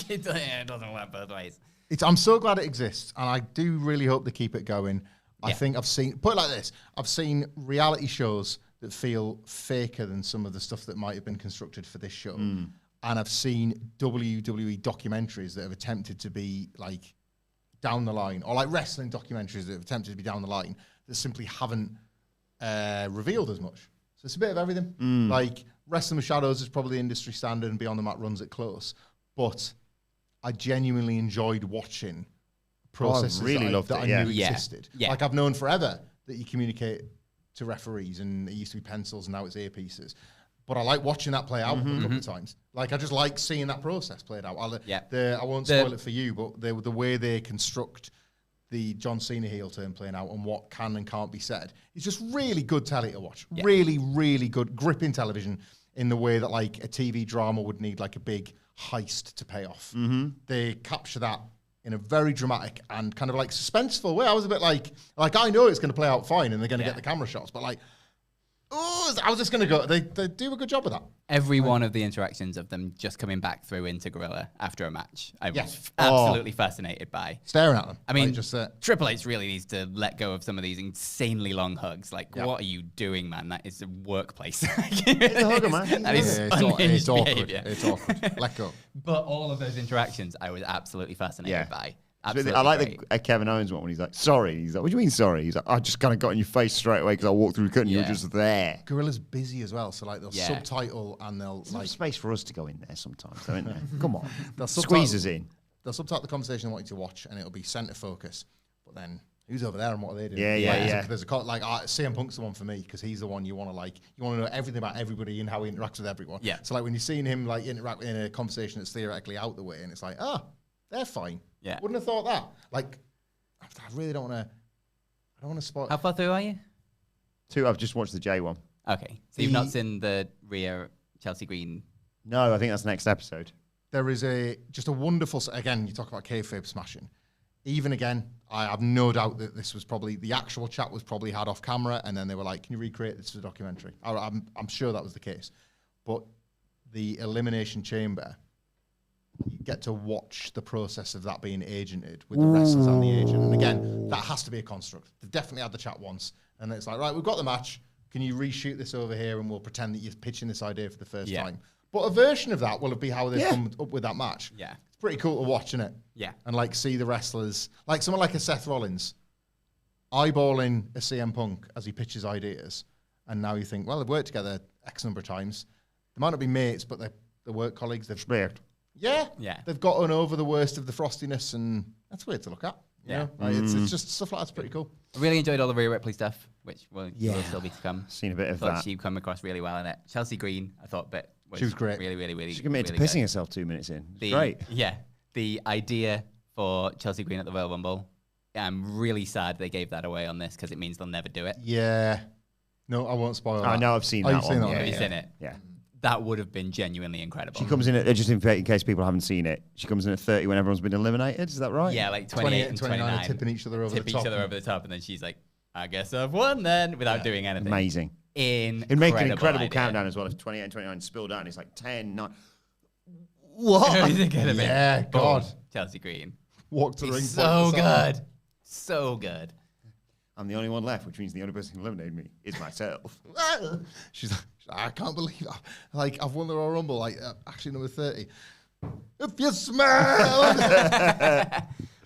It doesn't work both ways. I'm so glad it exists, and I do really hope they keep it going. I think I've seen, put it like this, I've seen reality shows that feel faker than some of the stuff that might have been constructed for this show. And I've seen WWE documentaries that have attempted to be like down the line, or like wrestling documentaries that have attempted to be down the line that simply haven't revealed as much. So it's a bit of everything. Like Wrestling with Shadows is probably industry standard and Beyond the Mat runs it close. But I genuinely enjoyed watching processes that I knew existed. Yeah. Like I've known forever that you communicate to referees and it used to be pencils and now it's earpieces. But I like watching that play out a couple of times. Like I just like seeing that process played out. I won't spoil it for you, but the way they construct the John Cena heel turn playing out and what can and can't be said is just really good telly to watch. Yeah. Really, really good gripping television in the way that like a TV drama would need like a big heist to pay off. They capture that in a very dramatic and kind of like suspenseful way. I was a bit like I know it's going to play out fine and they're going to get the camera shots, but like, oh, I was just going to go. They do a good job of that. Every one of the interactions of them just coming back through into Gorilla after a match, I was absolutely fascinated by. Staring at them. I mean, like just Triple H really needs to let go of some of these insanely long hugs. Like, what are you doing, man? That is a workplace. It's a hugger, man. That is it's awkward. behavior. It's awkward. Let go. But all of those interactions, I was absolutely fascinated by. Absolutely I like great. the Kevin Owens one when he's like, sorry. He's like, what do you mean sorry? He's like, I just kind of got in your face straight away because I walked through the curtain. You were just there. Gorilla's busy as well, so like they'll subtitle and they'll There's like space for us to go in there sometimes, though, isn't there? Come on. they'll Squeeze us in. They'll subtitle the conversation they want you to watch, and it'll be center focus. But then who's over there and what are they doing? Yeah. There's CM Punk's the one for me because he's the one you want to know everything about everybody and how he interacts with everyone. Yeah. So like when you're seeing him like interact in a conversation that's theoretically out the way, and it's like, they're fine. Yeah. Wouldn't have thought that. Like, I really don't want to. I don't want to spot. How far through are you? 2, I've just watched the J one. Okay. So you've not seen the Rhea Chelsea Green? No, I think that's next episode. There is just a wonderful. Again, you talk about kayfabe smashing. Even again, I have no doubt that this was probably the actual chat was probably had off camera, and then they were like, "Can you recreate this as a documentary?" I'm sure that was the case, but the Elimination Chamber get to watch the process of that being agented with the wrestlers and the agent. And again, that has to be a construct. They've definitely had the chat once, and it's like, right, we've got the match. Can you reshoot this over here, and we'll pretend that you're pitching this idea for the first time? But a version of that will be how they've come up with that match. Yeah. It's pretty cool to watch, isn't it? Yeah. And like see the wrestlers, like someone like a Seth Rollins, eyeballing a CM Punk as he pitches ideas, and now you think, well, they've worked together X number of times. They might not be mates, but they're work colleagues. They've Yeah. They've gotten over the worst of the frostiness, and that's weird to look at. You know? Like, it's just stuff like that's pretty cool. I really enjoyed all the Rhea Ripley stuff, which will still be to come. Seen a bit of thought that. She come across really well in it. Chelsea Green, I thought, she was great. Really, really, really. She committed to pissing herself 2 minutes in. Great. Yeah. The idea for Chelsea Green at the Royal Rumble, I'm really sad they gave that away on this because it means they'll never do it. Yeah. No, I won't spoil that. I know I've seen that one. Have you seen it? Yeah. That would have been genuinely incredible. She comes in at, just in case people haven't seen it, she comes in at 30 when everyone's been eliminated. Is that right? Yeah, like 28 and 29. Tipping each other over the top. Tip each other over the top, and then she's like, I guess I've won then, without doing anything. Amazing. It make an incredible countdown as well. If 28 and 29 spilled out, and it's like 10, 9. What? Yeah, God. Chelsea Green. Walk to the ring. So good. So good. I'm the only one left, which means the only person who eliminated me is myself. She's like, I can't believe that. Like, I've won the Royal Rumble, like, actually number 30. If you smell.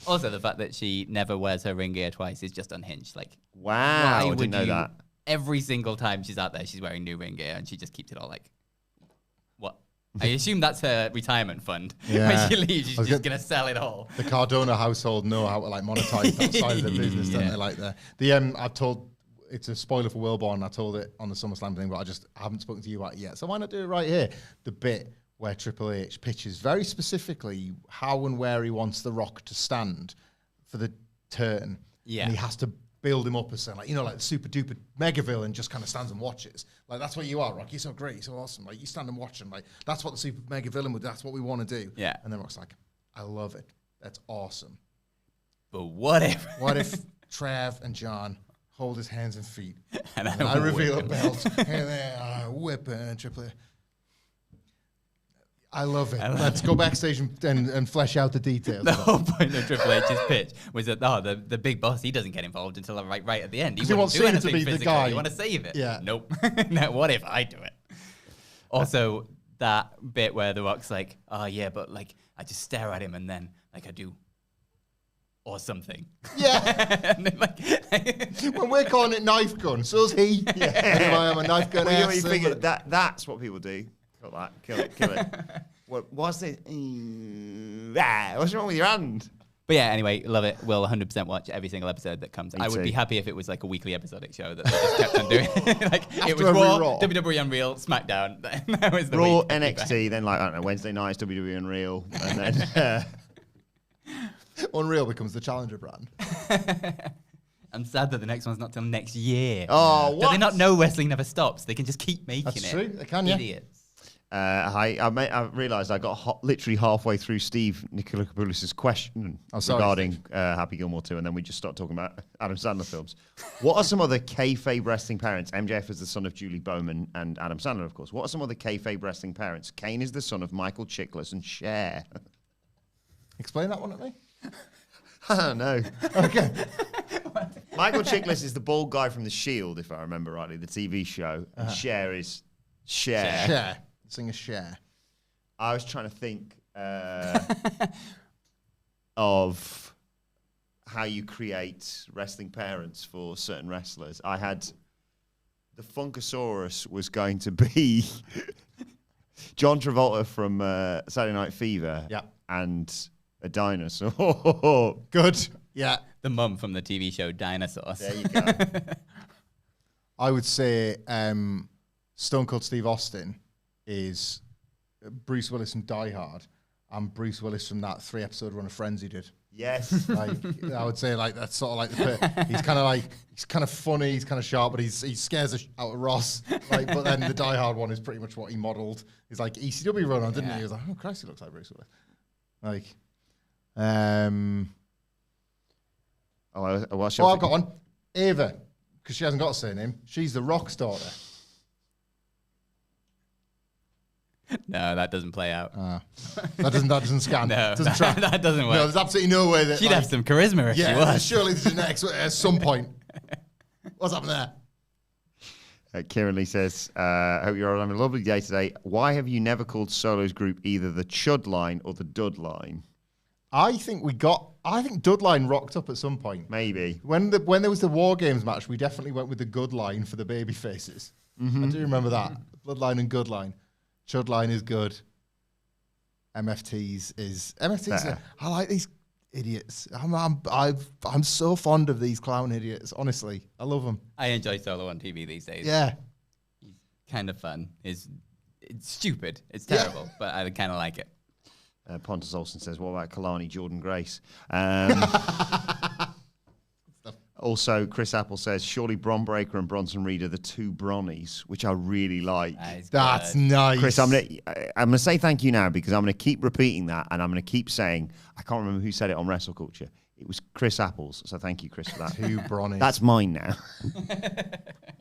Also, the fact that she never wears her ring gear twice is just unhinged. Like, wow, I didn't know that. Every single time she's out there, she's wearing new ring gear, and she just keeps it all like, what? I assume that's her retirement fund. Yeah. When she leaves, she's just going to sell it all. The Cardona household know how to like monetize that side of the business, don't they? Like I've told, it's a spoiler for Wilbourn. I told it on the SummerSlam thing, but I haven't spoken to you about it yet. So why not do it right here? The bit where Triple H pitches very specifically how and where he wants The Rock to stand for the turn. Yeah. And he has to build him up as saying, like, like the super duper mega villain just kind of stands and watches. Like, that's what you are, Rock. You're so great, you're so awesome. Like, you stand and watch him. Like, that's what the super mega villain would do. That's what we want to do. Yeah. And then Rock's like, I love it. That's awesome. But what if? What if Trav and John hold his hands and feet, and I reveal a belt, and then I whip it and Triple H. I love it. Let's go backstage and flesh out the details. The whole point of Triple H's pitch was that the big boss, he doesn't get involved until right at the end. He wants Cena to be the guy. You want to save it. Yeah. Nope. No, what if I do it? Also, that bit where The Rock's like, oh yeah, but like I just stare at him and then like I do or something. Yeah. And then, like, when we're calling it knife gun, so's he. Yeah. I am a knife gun. Well, you figure that's what people do. Kill it. What's this? What's wrong with your hand? But yeah, anyway, love it. We'll 100% watch every single episode that comes. I would be happy if it was like a weekly episodic show that they just kept on doing. Like it was Raw, WWE Unreal, SmackDown. That was the Raw, NXT, then like I don't know, Wednesday nights WWE Unreal, and then Unreal becomes the challenger brand. I'm sad that the next one's not till next year. Oh, what? Do they not know wrestling never stops? They can just keep making That's it. true. They can, yeah. Idiots. I realised I got literally halfway through Steve Nikolakopoulos' question regarding Happy Gilmore 2, and then we just started talking about Adam Sandler films. What are some other kayfabe wrestling parents? MJF is the son of Julie Bowman and Adam Sandler, of course. What are some other kayfabe wrestling parents? Kane is the son of Michael Chiklis and Cher. Explain that one to me. I don't know. Okay. Michael Chiklis is the bald guy from The Shield, if I remember rightly, the TV show. And Cher is Cher. Cher. Singer Cher. I was trying to think of how you create wrestling parents for certain wrestlers. I had the Funkasaurus was going to be John Travolta from Saturday Night Fever. Yeah. And a dinosaur. Good. Yeah. The mum from the TV show Dinosaurs. There you go. I would say Stone Cold Steve Austin is Bruce Willis from Die Hard and Bruce Willis from that 3-episode run of Friends he did. Yes. Like I would say, like that's sort of like he's kind of funny, he's kind of sharp, but he scares the out of Ross. Like, but then the Die Hard one is pretty much what he modelled. He's like ECW run on, didn't he? He was like, oh Christ, he looks like Bruce Willis. Like, I've got one. Ava, because she hasn't got a surname. She's the Rock's daughter. No, that doesn't play out. That doesn't scan. No, Doesn't track. that doesn't work. No, there's absolutely no way that She'd have some charisma if she yeah, was. surely there's an X at some point. What's happened there? Kieran Lee says, hope you're all having a lovely day today. Why have you never called Solo's group either the Chud line or the Dud line? I think Dud line rocked up at some point. Maybe. When there was the War Games match, we definitely went with the good line for the baby faces. I do remember that. Bloodline and good line. Chud line is good. MFTs. I like these idiots. I'm so fond of these clown idiots. Honestly, I love them. I enjoy Solo on TV these days. Yeah. He's kind of fun. It's stupid. It's terrible, but I kind of like it. Pontus Olsen says, what about Kalani Jordan Grace? Also, Chris Apple says, surely Bron Breakker and Bronson Reed are the two Bronnies, which I really like. That's nice. Chris, I'm gonna say thank you now because I'm gonna keep repeating that and I'm gonna keep saying, I can't remember who said it on WrestleCulture. It was Chris Apples, so thank you, Chris, for that. Two Bronnies. That's mine now.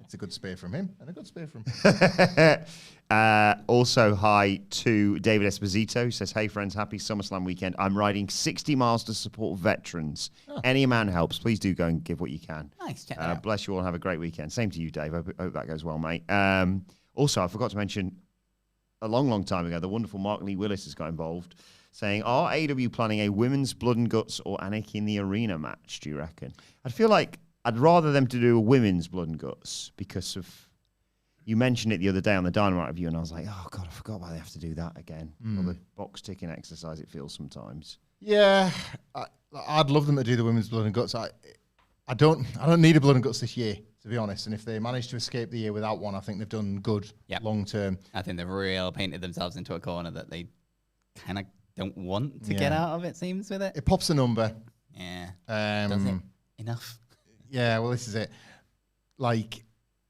It's a good spear from him and a good spear from him. Also, hi to David Esposito, who says, hey, friends, happy SummerSlam weekend. I'm riding 60 miles to support veterans. Any amount helps. Please do go and give what you can. Nice. Check that out. Bless you all and have a great weekend. Same to you, Dave. Hope that goes well, mate. Also, I forgot to mention a long time ago, the wonderful Mark Lee Willis has got involved, saying, are AEW planning a women's Blood and Guts or Anarchy in the Arena match, do you reckon? I feel like I'd rather them to do a women's Blood and Guts because of... You mentioned it the other day on the Dynamite review, and I was like, oh, God, I forgot why they have to do that again. Well, the box-ticking exercise it feels sometimes. Yeah, I'd love them to do the women's Blood and Guts. I don't need a Blood and Guts this year, to be honest. And if they manage to escape the year without one, I think they've done good long term. I think they've really painted themselves into a corner that they kind of don't want to get out of, it seems, with it. It pops a number. Yeah. Does it? Enough. Yeah, well, this is it. Like...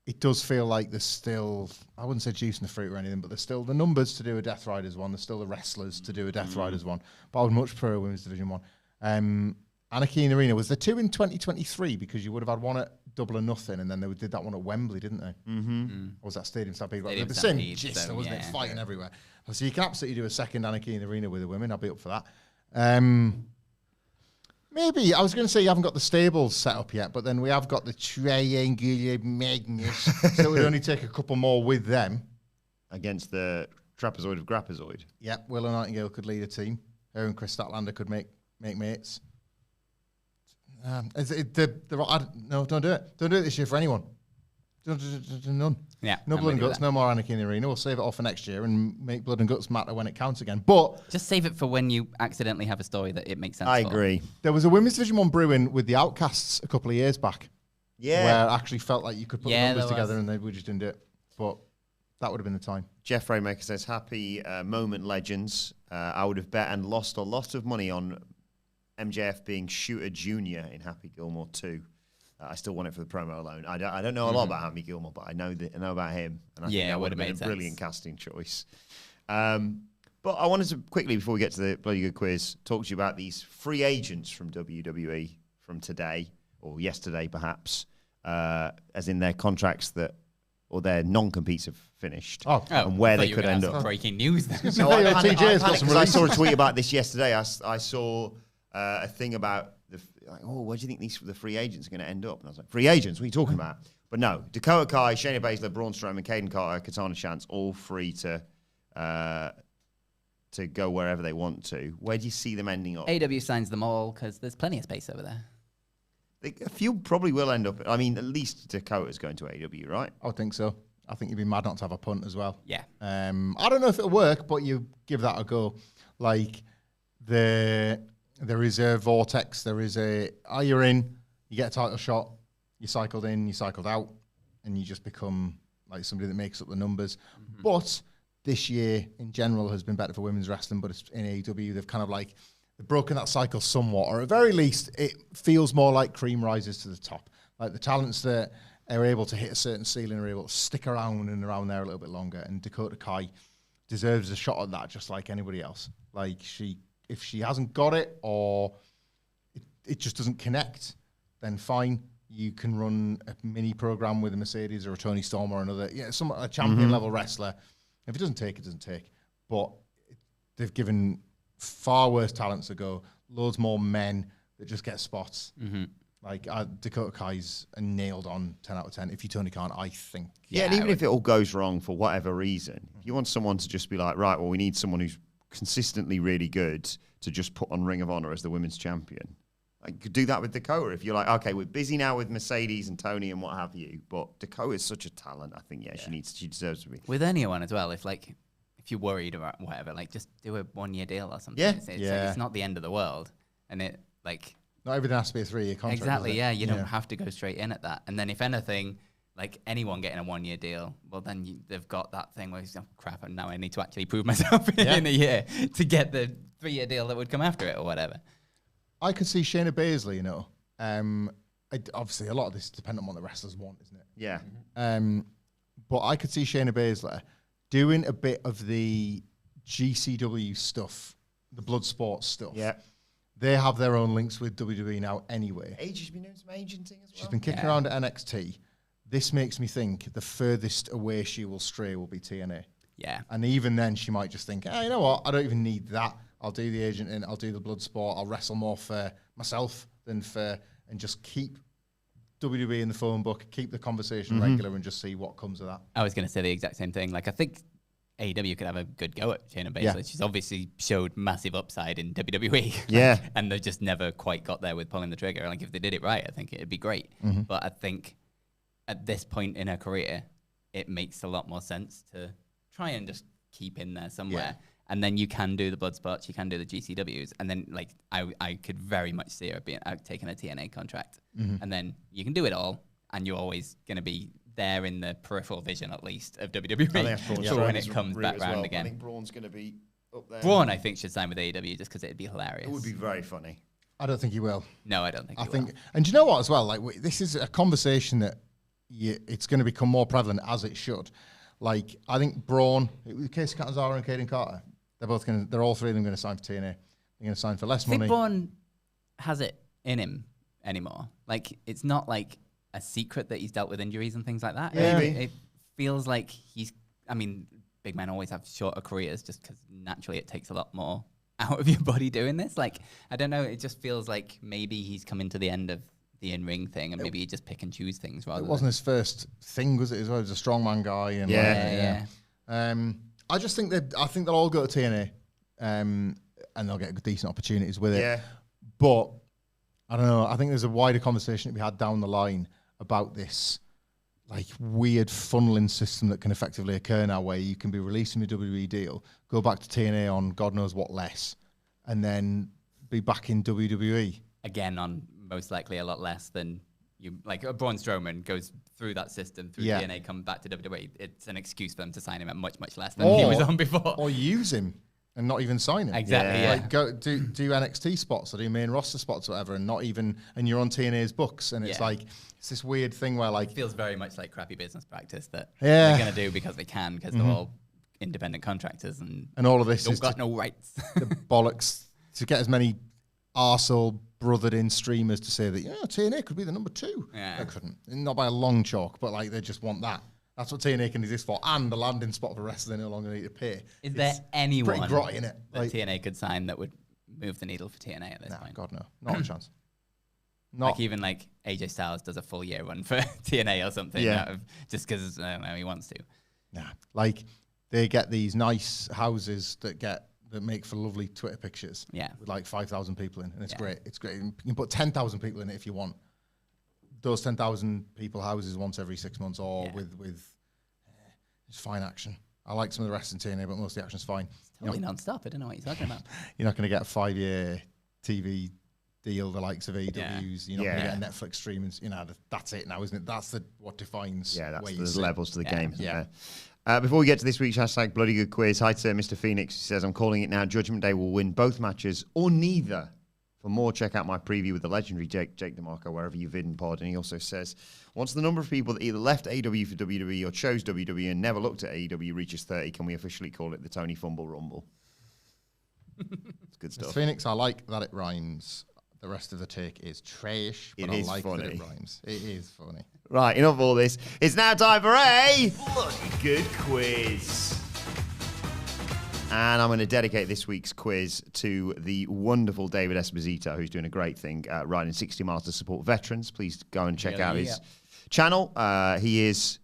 It does feel like there's still, I wouldn't say juice in the fruit or anything, but there's still the numbers to do a Death Riders one. There's still the wrestlers to do a Death Riders one. But I would much prefer a Women's Division one. Anarchy in the Arena, was there two in 2023? Because you would have had one at Double or Nothing, and then they did that one at Wembley, didn't they? Or was that Stadium Stampede? Stadium the same Stampede, gist, so, wasn't it? yeah. Fighting everywhere. So you can absolutely do a second Anarchy in the Arena with the women. I'll be up for that. Maybe. I was going to say you haven't got the stables set up yet, but then we have got the triangular magnets, so it would only take a couple more with them. Against the Trapezoid of Grapazoid. Yep, Willow Nightingale could lead a team. Her and Chris Statlander could make mates. No, don't do it. Don't do it this year for anyone. None. Yeah. No Blood and Guts, no more Anarchy in the Arena. We'll save it all for next year and make Blood and Guts matter when it counts again. But just save it for when you accidentally have a story that it makes sense I for. agree. There was a Women's Division 1 brewing with the Outcasts a couple of years back. Yeah. Where I actually felt like you could put the numbers there together and we just didn't do it. But that would have been the time. Jeff Raymaker says, happy moment legends. I would have bet and lost a lot of money on MJF being Shooter Jr. in Happy Gilmore 2. I still want it for the promo alone. I don't know a lot about Happy Gilmore, but I know about him. And I think that would have been a brilliant casting choice. But I wanted to quickly, before we get to the bloody good quiz, talk to you about these free agents from WWE from today, or yesterday perhaps, as in their contracts or their non-competes have finished, and where they could end up. Breaking news then. No, I saw a tweet about this yesterday. I saw a thing about where do you think the free agents are going to end up? And I was like, free agents? What are you talking about? But no, Dakota Kai, Shayna Baszler, Braun Strowman, Caden Carter, Katana Chance, all free to go wherever they want to. Where do you see them ending up? AW signs them all because there's plenty of space over there. A few probably will end up. I mean, at least Dakota's going to AW, right? I would think so. I think you'd be mad not to have a punt as well. Yeah. I don't know if it'll work, but you give that a go. Like there is a vortex. There is you're in, you get a title shot, you cycled in, you cycled out, and you just become like somebody that makes up the numbers. Mm-hmm. But this year in general has been better for women's wrestling, but it's in AEW, they've kind of like, they've broken that cycle somewhat, or at very least, it feels more like cream rises to the top. Like the talents that are able to hit a certain ceiling are able to stick around and around there a little bit longer. And Dakota Kai deserves a shot at that just like anybody else. Like if she hasn't got it or it just doesn't connect, then fine. You can run a mini program with a Mercedes or a Tony Storm or another, a champion level wrestler. If it doesn't take, it doesn't take. but they've given far worse talents a go. Loads more men that just get spots. Mm-hmm. Like Dakota Kai's nailed on 10 out of 10. If you Tony Khan, I think. Yeah, and even if it all goes wrong for whatever reason, if you want someone to just be like, right, well, we need someone who's consistently really good to just put on Ring of Honor as the women's champion. Like, could do that with Dakota. If you're like, okay, we're busy now with Mercedes and Tony and what have you, but Dakota's such a talent. I think, she deserves to be. With anyone as well, if you're worried about whatever, like just do a 1-year deal or something. Yeah. It's not the end of the world. And it like... Not everything has to be a 3-year contract. Exactly, yeah. You don't have to go straight in at that. And then if anything, like anyone getting a 1-year deal, well, then they've got that thing where it's, oh, crap, and now I need to actually prove myself in a year to get the 3-year deal that would come after it or whatever. I could see Shayna Baszler, obviously a lot of this is dependent on what the wrestlers want, isn't it? Yeah. But I could see Shayna Baszler doing a bit of the GCW stuff, the blood sports stuff. Yeah. They have their own links with WWE now anyway. AJ's been doing some agenting as well. She's been kicking around at NXT. This makes me think the furthest away she will stray will be TNA. Yeah. And even then, she might just think, you know what? I don't even need that. I'll do the agenting. I'll do the blood sport. I'll wrestle more for myself than for... And just keep WWE in the phone book, keep the conversation regular, and just see what comes of that. I was going to say the exact same thing. Like, I think AEW could have a good go at Shayna Baszler. Yeah. She's obviously showed massive upside in WWE. Yeah. And they've just never quite got there with pulling the trigger. Like, if they did it right, I think it'd be great. But I think at this point in her career, it makes a lot more sense to try and just keep in there somewhere. Yeah. And then you can do the blood spots, you can do the GCWs, and then like I could very much see her being taking a TNA contract, and then you can do it all, and you're always going to be there in the peripheral vision at least of WWE for when it comes back round again. I think Braun's going to be up there. Braun, I think, should sign with AEW just because it'd be hilarious. It would be very funny. I don't think he will. No, I don't think. I he think, will. and do you know what as well? Like this is a conversation that it's going to become more prevalent as it should. Like I think Braun, Casey Catanzaro and Caden Carter, they're all three of them going to sign for TNA. They're going to sign for less I think money. Braun has it in him anymore. Like it's not like a secret that he's dealt with injuries and things like that. Yeah. It feels like big men always have shorter careers just because naturally it takes a lot more out of your body doing this. Like, I don't know, it just feels like maybe he's coming to the end of the in-ring thing and maybe he just pick and choose things rather It wasn't his first thing, was it? As well, he was a strongman guy. And Yeah. I just think I think they'll all go to TNA, and they'll get decent opportunities with it. Yeah. But I don't know. I think there's a wider conversation to be had down the line about this like weird funneling system that can effectively occur now, where you can be releasing your WWE deal, go back to TNA on God knows what less, and then be back in WWE. Again, on most likely a lot less than you. Like Braun Strowman goes through that system, through TNA, come back to WWE. It's an excuse for them to sign him at much, much less than he was on before. Or use him and not even sign him. Exactly, yeah. Like go do NXT spots or do main roster spots or whatever, and not even, and you're on TNA's books, and it's like it's this weird thing where like it feels very much like crappy business practice that Yeah. they're going to do because they can, because they're all independent contractors and all of this don't is got no rights. the bollocks to get as many arsehole brothered in streamers to say that TNA could be the number 2. Yeah. They couldn't, not by a long chalk, but like they just want that. That's what TNA can exist for, and the landing spot for wrestling no longer need to pay. Is there anyone pretty grotty, innit? that Like, TNA could sign that would move the needle for TNA at this nah, point? God no, not a chance. Like even like AJ Styles does a full year run for TNA or something, Yeah. just because I don't know, he wants to. Nah, like they get these nice houses that make for lovely Twitter pictures. Yeah. With like 5,000 people in, and it's Yeah. great. It's great. You can put 10,000 people in it if you want. Those 10,000 people houses once every 6 months, or with it's fine action. I like some of the rest in TNA, but most of the action's fine. Totally non-stop. I don't know what you're talking about. You're not going to get a 5-year TV deal the likes of AEW's. You're not going to get a Netflix stream. That's it now, isn't it? That's what defines. There's levels to the game. Isn't Yeah. there? Before we get to this week's hashtag Bloody Good Quiz, hi to Mr. Phoenix. He says, I'm calling it now. Judgment Day will win both matches or neither. For more, check out my preview with the legendary Jake DeMarco, wherever you've hidden pod. And he also says, once the number of people that either left AEW for WWE or chose WWE and never looked at AEW reaches 30, can we officially call it the Tony Fumble Rumble? It's good stuff. Phoenix, I like that it rhymes. The rest of the take is trash, but I like that it rhymes. It is funny. Right, enough of all this. It's now time for a Bloody Good Quiz. And I'm going to dedicate this week's quiz to the wonderful David Esposito, who's doing a great thing, riding 60 miles to support veterans. Please go and check out his channel. He is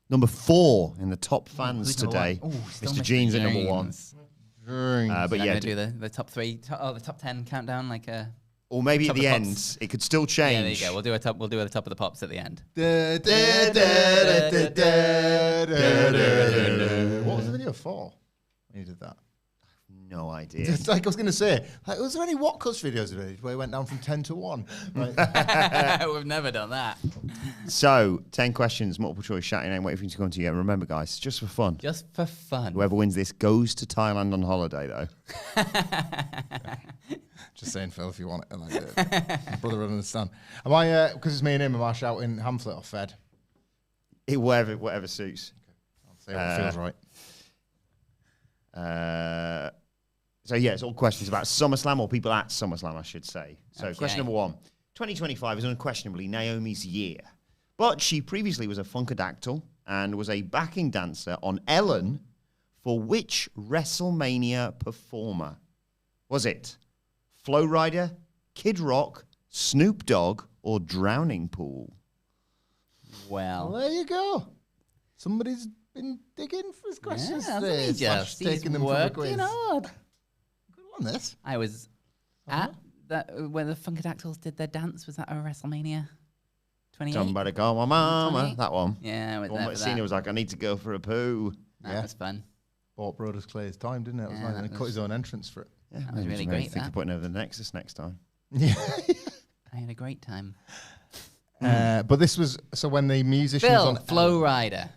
number 4 in the top fans today. Mr. Jeans at number 1. But yeah, do the top 3, the top 10 countdown, like a. Or maybe at the Top of the end, Pops. it could still change. Yeah, there you go. We'll do a top. We'll do the top of the pops at the end. What was the video for when you did that? No idea. Just like I was going to say, like, was there any WhatCulture videos of it where it went down from 10 to 1? Right. We've never done that. So, 10 questions, multiple choice, shout your name, wait for you to come to you. Remember, guys, it's just for fun. Just for fun. Whoever wins this goes to Thailand on holiday, though. Just saying, Phil, if you want it. Like, my brother would understand. Am I, because it's me and him, am I shouting Hamflett or Fed? Whatever suits. I'll say what feels right. So, yeah, it's all questions about SummerSlam or people at SummerSlam, I should say. So, Okay. question number 1. 2025 is unquestionably Naomi's year. But she previously was a Funkadactyl and was a backing dancer on Ellen for which WrestleMania performer? Was it Flow Rider, Kid Rock, Snoop Dogg, or Drowning Pool? Well, Well, there you go. Somebody's been digging for his questions yeah, today. just Taking them from the quiz. working hard. Good on this. I was at that when the Funkadactyls did their dance. Was that a WrestleMania 28? Somebody call my mama. 28? That one. Yeah, I was The one there that for Cena that. was like, I need to go for a poo. That was fun. Bought Brodus Clay's time, didn't it? It was Yeah, nice. that And he cut was- his own entrance for it. Yeah, was maybe really just great, think that. of putting over the Nexus next time. Yeah. I had a great time. But this was, so when the musicians Phil, on Flow Rider.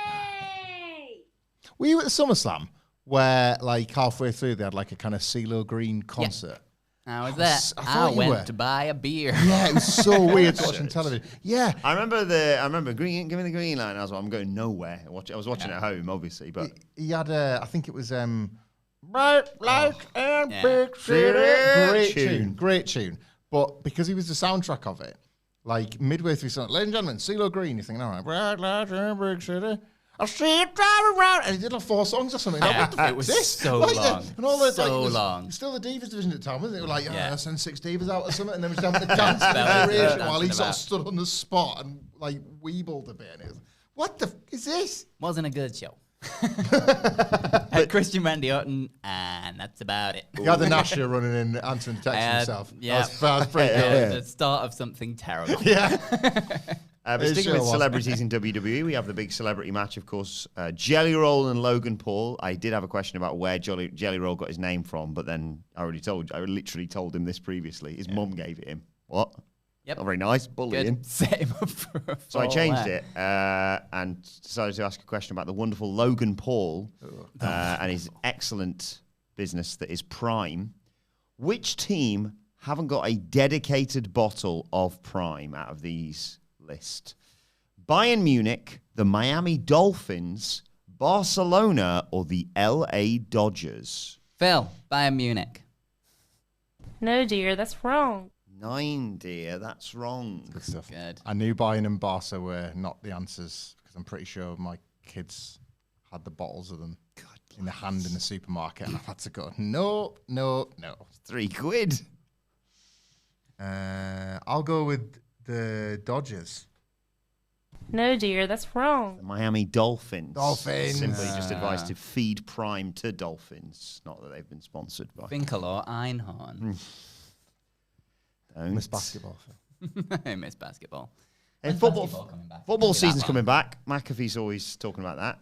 Yay! Were you at the SummerSlam where, like, halfway through they had like a kind of CeeLo Green concert? I was there. I I thought you went were. to buy a beer. Yeah, it was so weird watching television. Yeah, I remember green. Give me the green line. I was like, I'm going nowhere. I was watching at home, obviously, but he had I think it was Bright Lights and Yeah. Big City. Great tune. tune, great tune. But because he was the soundtrack of it, like midway through, song, ladies and gentlemen, CeeLo Green, you're thinking, all right, Bright Lights and Big City. I see it driving around, and he did like 4 songs or something. Like, what the fuck It was is this? so Like, long. and all the, So like, it was long. Still the Divas division at the time, wasn't it? It was like, Yeah. send 6 Divas out or something, and then we just having the dance That was narration it. while he Dancing sort of about. stood on the spot and like weebled a bit. And it was, what the f is this? Wasn't a good show. Had Christian Randy Orton, and that's about it. He had the Nasher running in, answering the text himself. Yeah, That was pretty good. The start of something terrible. Yeah. but It sticking sure with was. celebrities in WWE, we have the big celebrity match, of course. Jelly Roll and Logan Paul. I did have a question about where Jelly Roll got his name from, but then I literally told him this previously. His mum gave it him. What? Yep. Not very nice. Bullying. Good. Set him up for a So I fall changed there. it and decided to ask a question about the wonderful Logan Paul and his excellent business that is Prime. Which team haven't got a dedicated bottle of Prime out of these list? Bayern Munich, the Miami Dolphins, Barcelona, or the LA Dodgers? Phil, Bayern Munich. No, dear, that's wrong. 9, dear. That's wrong. Good stuff. Good. I knew Bayern and Barca were not the answers because I'm pretty sure my kids had the bottles of them in the hand in the supermarket, and I had to go, no. £3. I'll go with the Dodgers. No, dear, that's wrong. The Miami Dolphins. Dolphins. Simply just advised to feed Prime to Dolphins. Not that they've been sponsored by. Finkel or Einhorn. Don't. Miss basketball. I miss basketball. Hey, When's football basketball coming back? football Can't be that season's long. coming back. McAfee's always talking about that.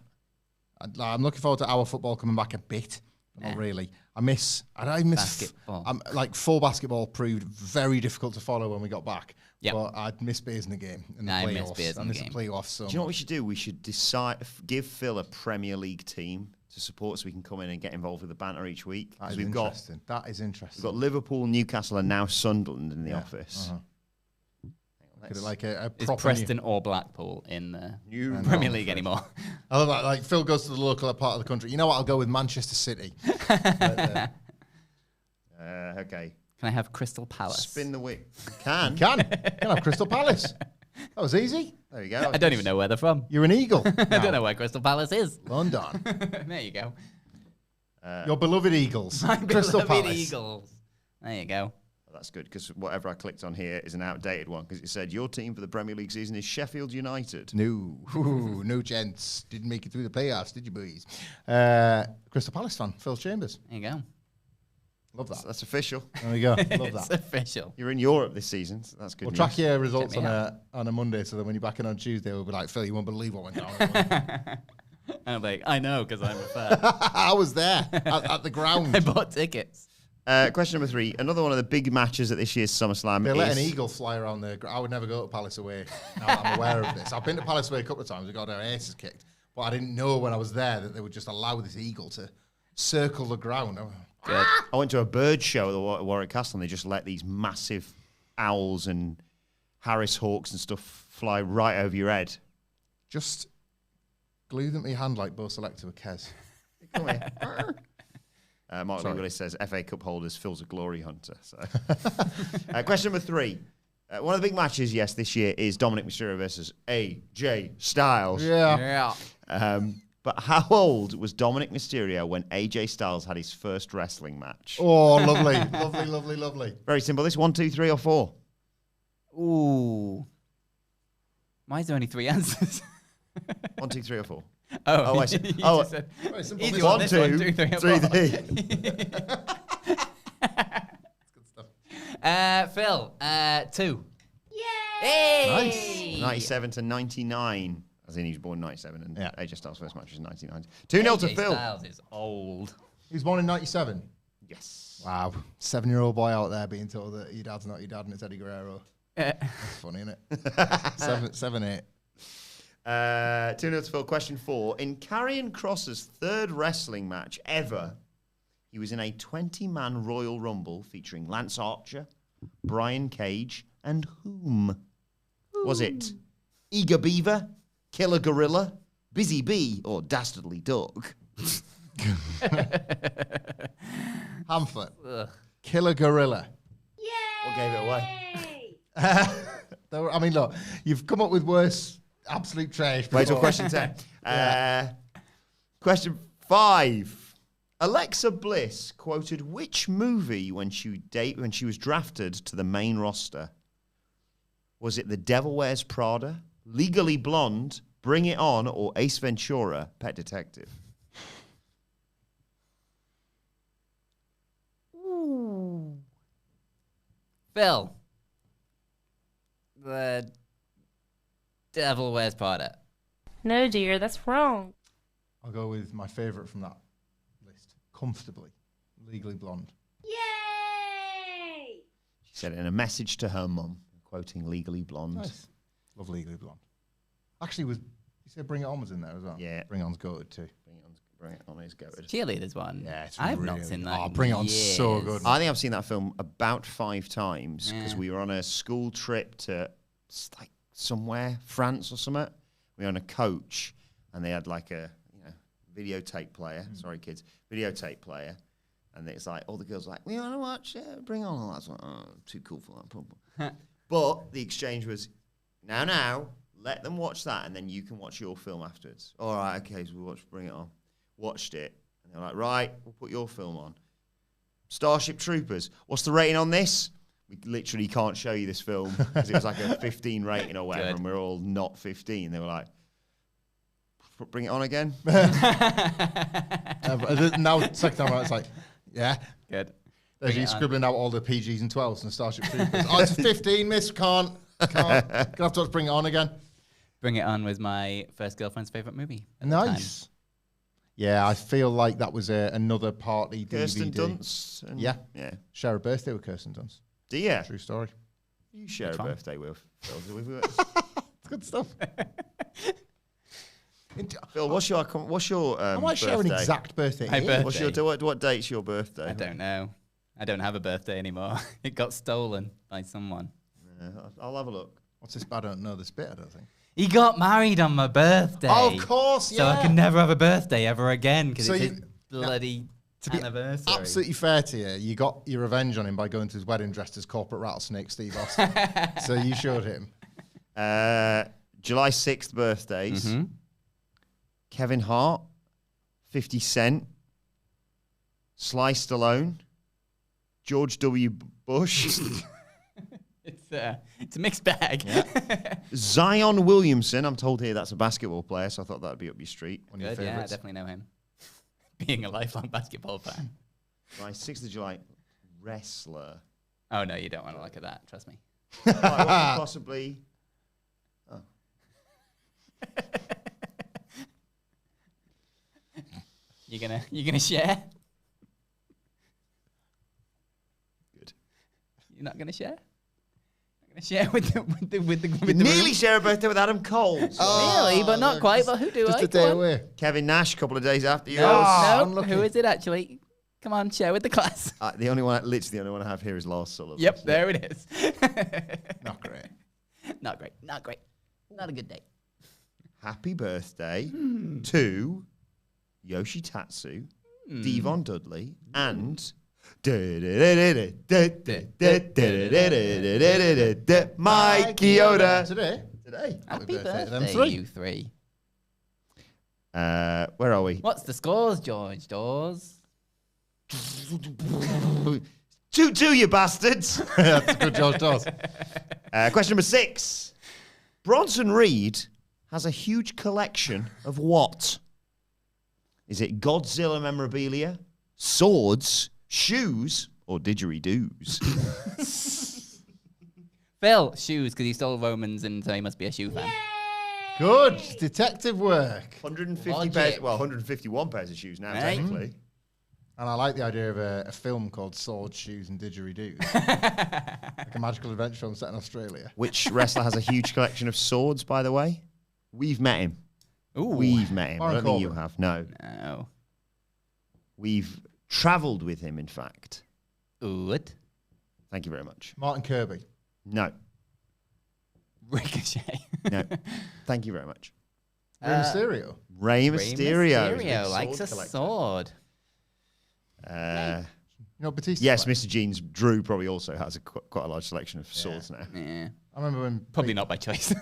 I'm looking forward to our football coming back a bit, but not really. I miss Basketball. Like full basketball proved very difficult to follow when we got back. Yep. But I'd miss beers in the game. And the I playoffs. miss beers in I the miss game. the playoffs so Do you know what we much. should do? We should give Phil a Premier League team to support so we can come in and get involved with the banter each week. That 'Cause is we've got interesting. That is interesting. We've got Liverpool, Newcastle, and now Sunderland in the Yeah. office. Could it like a Is proper Preston or Blackpool in the New Premier League anymore? I love that. Like Phil goes to the local part of the country. You know what? I'll go with Manchester City. Okay. Can I have Crystal Palace? Spin the wheel. Can. Can have Crystal Palace. That was easy. There you go. I don't even know where they're from. You're an eagle. I don't know where Crystal Palace is. London. There you go. Your beloved Eagles. My Crystal beloved Palace. Eagles. There you go. That's good, because whatever I clicked on here is an outdated one, because it said your team for the Premier League season is Sheffield United. No. Ooh, no gents. Didn't make it through the playoffs, did you, boys? Crystal Palace fan, Phil Chambers. There you go. Love that. That's official. There we go. Love It's that. official. You're in Europe this season, so that's good We'll news. track your results Check me on a Monday, so that when you're back in on Tuesday, we'll be like, Phil, you won't believe what went down. And I'm like, I know, because I'm a fan. I was there at the ground. I bought tickets. Question number 3. Another one of the big matches at this year's SummerSlam They is... let an eagle fly around there. I would never go to Palace Away. Now that I'm aware of this. I've been to Palace Away a couple of times. We got our aces kicked. But I didn't know when I was there that they would just allow this eagle to circle the ground. Good. I went to a bird show at the Warwick Castle, and they just let these massive owls and Harris hawks and stuff fly right over your head. Just glue them to your hand like Bo Selector with Kez. Come here. Mark Lee Willis says FA Cup holders, Phil's a glory hunter. So. Question number 3. One of the big matches, yes, this year is Dominic Mysterio versus AJ Styles. Yeah. But how old was Dominic Mysterio when AJ Styles had his first wrestling match? Oh, lovely. Lovely, lovely, lovely. Very simple. This 1, 2, 3, or 4. Ooh. Why is there only 3 answers? 1, 2, 3, or 4. Oh, I see. you Oh, just said, Very simple. easy This one, one. this 1, 1, 2, 2, 3, 3, 4. Phil, 2. Yay! Nice. 97 to 99. As in, he was born in 97, and Yeah. AJ Styles' first match was 99. 2-0 to AJ Phil. Styles is old. He was born in 97. Yes. Wow. 7-year-old boy out there being told that your dad's not your dad and it's Eddie Guerrero. That's funny, isn't it? 7, 8. 2-0 to Phil. Question 4. In Karrion Kross's third wrestling match ever, he was in a 20-man Royal Rumble featuring Lance Archer, Brian Cage, and whom? Was it Eager Beaver, Killer Gorilla, Busy Bee, or Dastardly Dog? Hamflett. Ugh. Killer Gorilla. What gave it away? I mean, look, you've come up with worse absolute trash. Wait till before. question 10. Question 5. Alexa Bliss quoted which movie when she was drafted to the main roster? Was it The Devil Wears Prada, Legally Blonde, Bring It On, or Ace Ventura, Pet Detective? Ooh. Phil. The Devil Wears Prada. No, dear, that's wrong. I'll go with my favourite from that list. Comfortably. Legally Blonde. She said it in a message to her mum, quoting Legally Blonde. Nice. Love Legally Blonde. Actually, you said Bring It On was in there as well? Yeah. Bring It On's goated too. Bring It On is goated. Cheerleaders one. Yeah, it's I've really not seen that. Oh, in Bring It On's so years. good. I think I've seen that film about 5 times because Yeah. we were on a school trip to like somewhere, France or something. We were on a coach and they had like a videotape player. Sorry, kids, videotape player. And it's like all the girls were like, we want to watch Bring It On. And I was like, oh, too cool for that. But the exchange was, now, let them watch that and then you can watch your film afterwards. All right, okay, so we watched Bring It On. Watched it. And they're like, right, we'll put your film on. Starship Troopers. What's the rating on this? We literally can't show you this film because it was like a 15 rating or whatever, Good. and we're all not 15. They were like, Bring It On again? Now, second time around, it's like, yeah. Good. There's Bring you It On. scribbling out all the PGs and 12s and Starship Troopers. Oh, it's a 15, miss. Can't. Gonna have to Bring It On again. Bring It On was my first girlfriend's favourite movie. At the time. Nice. Yeah, I feel like that was another party Kirsten DVD. Dunst? And Yeah. Yeah. Share a birthday with Kirsten Dunst. Do you? True story. You share Which a one? birthday with Phil. It's good stuff. Phil, what's your I might share an birthday? exact birthday. My here. birthday. What date's your birthday? I don't know. I don't have a birthday anymore. It got stolen by someone. I'll have a look. What's this? I don't know this bit, I don't think. He got married on my birthday. Oh, of course, yeah. So I can never have a birthday ever again because So it's you- his bloody be anniversary. Absolutely fair to you. You got your revenge on him by going to his wedding dressed as corporate rattlesnake Steve Austin. So you showed him. July 6th birthdays. Mm-hmm. Kevin Hart, 50 Cent, Sly Stallone, George W. Bush, It's a mixed bag. Zion Williamson. I'm told here that's a basketball player, so I thought that would be up your street. One of your Good, yeah, I favourites. definitely know him. Being a lifelong basketball fan. Right, 6th of July, wrestler. Oh, no, you don't want to look at that. Trust me. Right, what could possibly... Oh. You gonna share? Good. You're not gonna share? Not gonna share with the Nearly room? share a birthday with Adam Cole. Really, but not quite. But who do Just I? a day Come on. away. Kevin Nash, a couple of days after yours. No, unlucky. who is it actually? Come on, share with the class. The only one, literally the only one I have here is Lars Sullivan. Yep, there it is. Not great. Not great. Not great. Not a good day. Happy birthday to Yoshitatsu, Devon Dudley, and Mikey Oda. Today? Today. Happy birthday to them birthday, three. you three. Where are we? What's the scores, George Dawes? 2-2, you bastards. That's a good George Dawes. Question number 6. Bronson Reed has a huge collection of what? Is it Godzilla memorabilia, swords, shoes, or didgeridoos? Phil, shoes, because he stole Romans and so he must be a shoe fan. Good detective work. 150 Logic. pairs, well, 151 pairs of shoes now, Right. technically. And I like the idea of a film called Swords, Shoes and Didgeridoos. Like a magical adventure film set in Australia. Which wrestler has a huge collection of swords, by the way? We've met him. Ooh. We've met him. I Baron don't think you Corbin. have. No. No. We've travelled with him, in fact. Good. Thank you very much. Martin Kirby. No. Ricochet. No. Thank you very much. Rey Mysterio. Rey Rey Mysterio. Mysterio likes a collector. sword. Uh, You know Batista? yes, played? Mr. Jeans Drew probably also has quite a large selection of swords now. Yeah. I remember when Probably not by choice.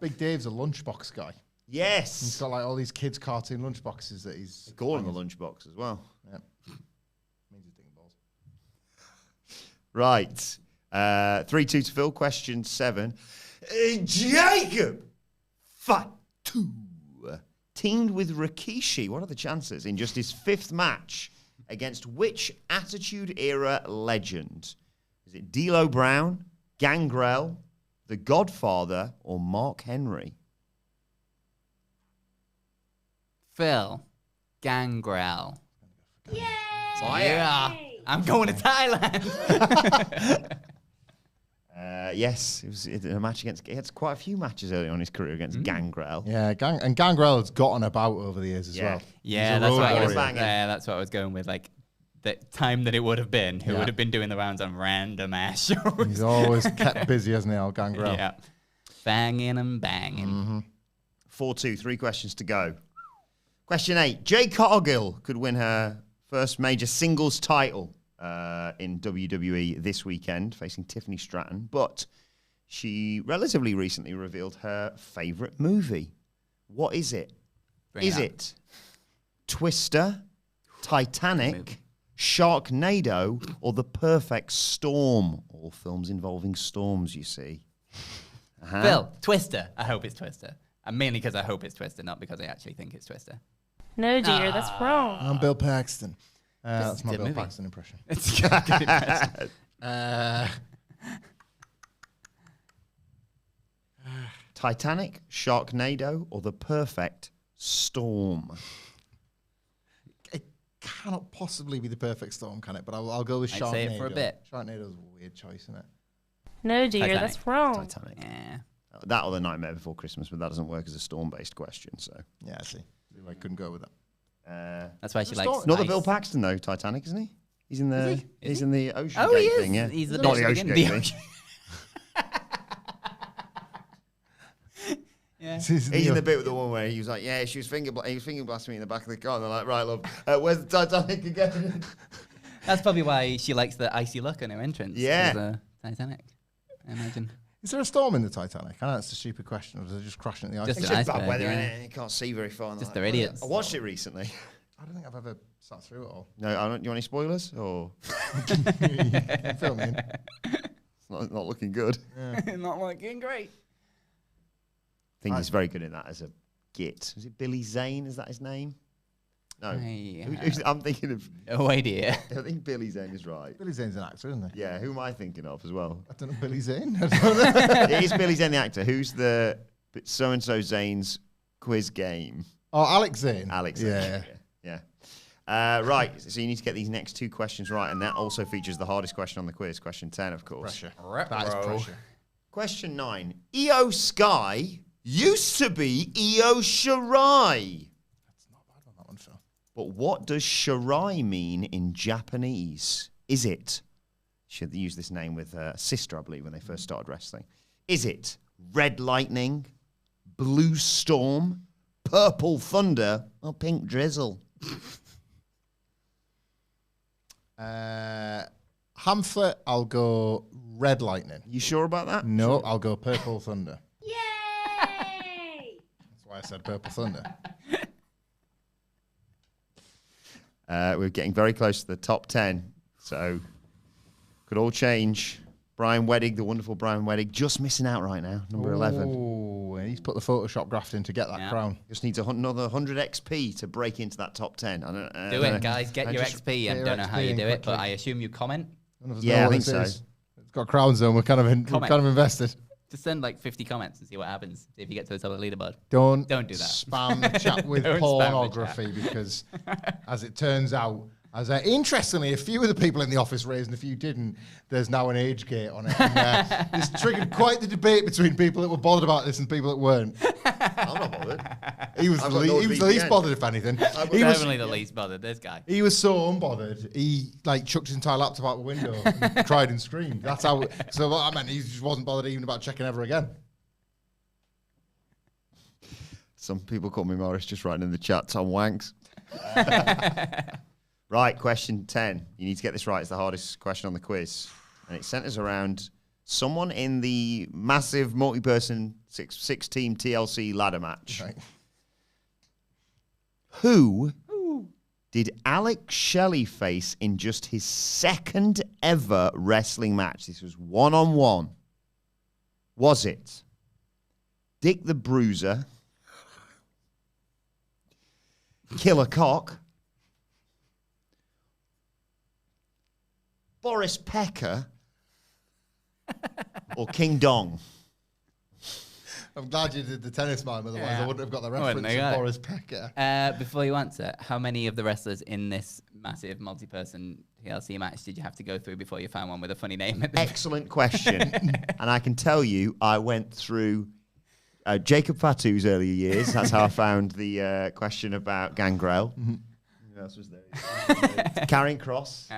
Big Dave's a lunchbox guy. He's Yes. got like all these kids' cartoon lunchboxes that he's... Call him a lunchbox as well. Yeah. Means he's digging balls. Right. 3-2 to Phil. Question 7. Jacob Fatu teamed with Rikishi. What are the chances in just his 5th match against which Attitude Era legend? Is it D'Lo Brown, Gangrel, The Godfather, or Mark Henry? Phil. Gangrel. Yeah. I'm going to Thailand. Yes, it was a match against. He had quite a few matches early on in his career against Gangrel. Yeah, and Gangrel has gotten about over the years as Yeah. well. Yeah, He's a that's road what I was. warrior. Yeah, that's what I was going with. Like the time that it would have been, who Yeah. would have been doing the rounds on random ass shows. He's always kept busy, hasn't he, old Gangrel? Yeah, banging and banging. 4-2, 3 questions to go. Question 8. Jade Cargill could win her first major singles title in WWE this weekend, facing Tiffany Stratton, but she relatively recently revealed her favorite movie. What is it? Bring Is up. it Twister, Titanic, Sharknado, or The Perfect Storm? All films involving storms, you see. Uh-huh. Phil, Twister. I hope it's Twister. And mainly because I hope it's Twister, not because I actually think it's Twister. No, dear, that's wrong. I'm Bill Paxton. That's is my the Bill movie. Paxton impression. It's a good impression. Titanic, Sharknado, or The Perfect Storm? It cannot possibly be the perfect storm, can it? But I'll go with I'd Sharknado. say it for a bit. Sharknado's a weird choice, isn't it? No, dear, Titanic. that's wrong. Titanic. Yeah. That or The Nightmare Before Christmas, but that doesn't work as a storm-based question, so. Yeah, I see. I couldn't go with that. That's why she The likes. story- Not the ice. Bill Paxton, though, Titanic, isn't he? He's in the, Is he? he's in the Ocean Oh, he Gate is. thing, yeah. He's the Not bitch the at Ocean the Gate beginning. thing. Yeah. This is He's in the bit with the one where he was like, yeah, he was finger blasting me in the back of the car, and they're like, right, love, where's the Titanic again? That's probably why she likes the icy look on her entrance. Yeah. to the Titanic, I imagine. Is there a storm in the Titanic? I know that's a stupid question. Or does it just crash into the ice? Just It's an just bad iceberg, weather, yeah. innit? You can't see very far. Just they're idiots. I watched it recently. I don't think I've ever sat through it all. No, I don't. You want any spoilers? Or You feel me? it's not looking good. Not looking great. I think he's very good in that as a git. Is it Billy Zane? Is that his name? No. I'm thinking of. No idea. I think Billy Zane is right. Billy Zane's an actor, isn't he? Yeah, who am I thinking of as well? I don't know Billy Zane. I don't know. It is Billy Zane the actor. Who's the so-and-so Zane's quiz game? Oh, Alex Zane. Alex Zane. Yeah. Right, so you need to get these next 2 questions right, and that also features the hardest question on the quiz, question 10, of course. Pressure. That is pressure. Question 9. Io Sky used to be Io Shirai. That's not bad on that one, Phil. But what does Shirai mean in Japanese? Is it, should they use this name with a sister, I believe, when they first started wrestling. Is it Red Lightning, Blue Storm, Purple Thunder, or Pink Drizzle? Hamflett, I'll go Red Lightning. You sure about that? No, I'll go Purple Thunder. Yay! That's why I said Purple Thunder. We're getting very close to the top 10, so could all change. Brian Weddig, the wonderful Brian Weddig, just missing out right now, number 11. Oh, he's put the Photoshop graft in to get that crown. Just needs another 100 XP to break into that top 10. Do it, guys. Get your XP. I don't know how you do it, but I assume you comment. Yeah, I think so. It's got Crown Zone. We're kind of invested. Just send like 50 comments and see what happens. See if you get to the top of the leaderboard. Don't do that. Spam the chat with Don't spam the pornography because, as it turns out, interestingly, a few of the people in the office raised and a few didn't. There's now an age gate on it. And, this triggered quite the debate between people that were bothered about this and people that weren't. I'm not bothered. He was the least bothered, if anything. He was definitely the least bothered. This guy. He was so unbothered. He chucked his entire laptop out the window, and cried and screamed. That's how. So what I meant, he just wasn't bothered even about checking ever again. Some people call me Morris, just writing in the chat, Tom Wanks. Right, question 10. You need to get this right. It's the hardest question on the quiz. And it centers around someone in the massive multi-person six-team TLC ladder match. Right. Who did Alex Shelley face in just his second ever wrestling match? This was one-on-one. Was it Dick the Bruiser, Killer Cock, Boris Pecker, or King Dong? I'm glad you did the tennis mime, otherwise I wouldn't have got the reference of Boris Pecker. Before you answer, how many of the wrestlers in this massive multi-person TLC match did you have to go through before you found one with a funny name? Excellent question. And I can tell you, I went through Jacob Fatu's earlier years. That's how I found the question about Gangrel. Who else was there? Karrion Kross.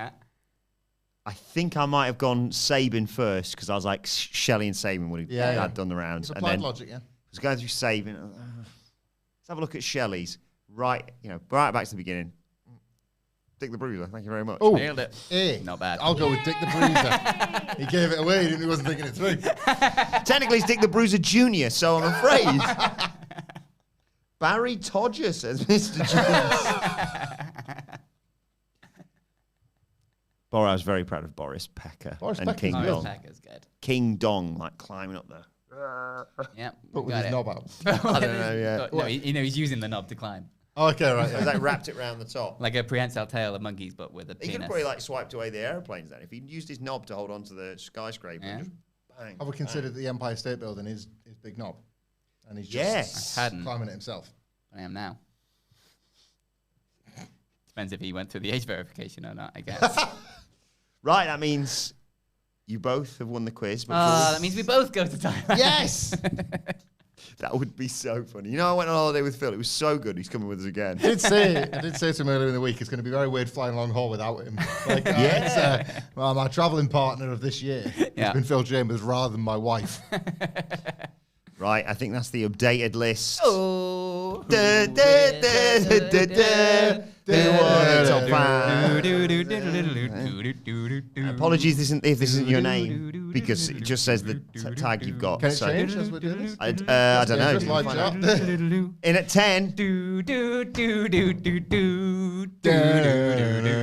I think I might have gone Sabin first because I was like, Shelley and Sabin would have done the rounds. It's applied logic, yeah. I was going through Sabin. Let's have a look at Shelley's. Right back to the beginning. Dick the Bruiser, thank you very much. Oh, nailed it. Not bad. I'll go with Dick the Bruiser. He gave it away, he wasn't thinking it through. Technically, it's Dick the Bruiser Jr., so I'm afraid. Barry Todger says Mr. Jones. I was very proud of Boris Pecker and King Dong. Pecker's good. King Dong, like climbing up there. Yeah. But with his knob out. I don't know, yeah. No, he's using the knob to climb. Okay, right. It was like wrapped it around the top. Like a prehensile tail of monkeys, but with a He could penis. have probably like swiped away the airplanes then. If he'd used his knob to hold onto the skyscraper, and just bang. Have we considered the Empire State Building is big knob? And he's just Yes. I hadn't. climbing it himself. I am now. Depends if he went through the age verification or not, I guess. Right, that means you both have won the quiz. That means we both go to Thailand. Yes! That would be so funny. You know, I went on holiday with Phil. It was so good. He's coming with us again. I did say to him earlier in the week, it's going to be very weird flying along haul without him. Like, my travelling partner of this year has been Phil Chambers rather than my wife. Right, I think that's the updated list. Oh. Top 5. Apologies if this isn't your name, because it just says the tag you've got. Can it change as we do this? I don't know. Just like that. In at 10,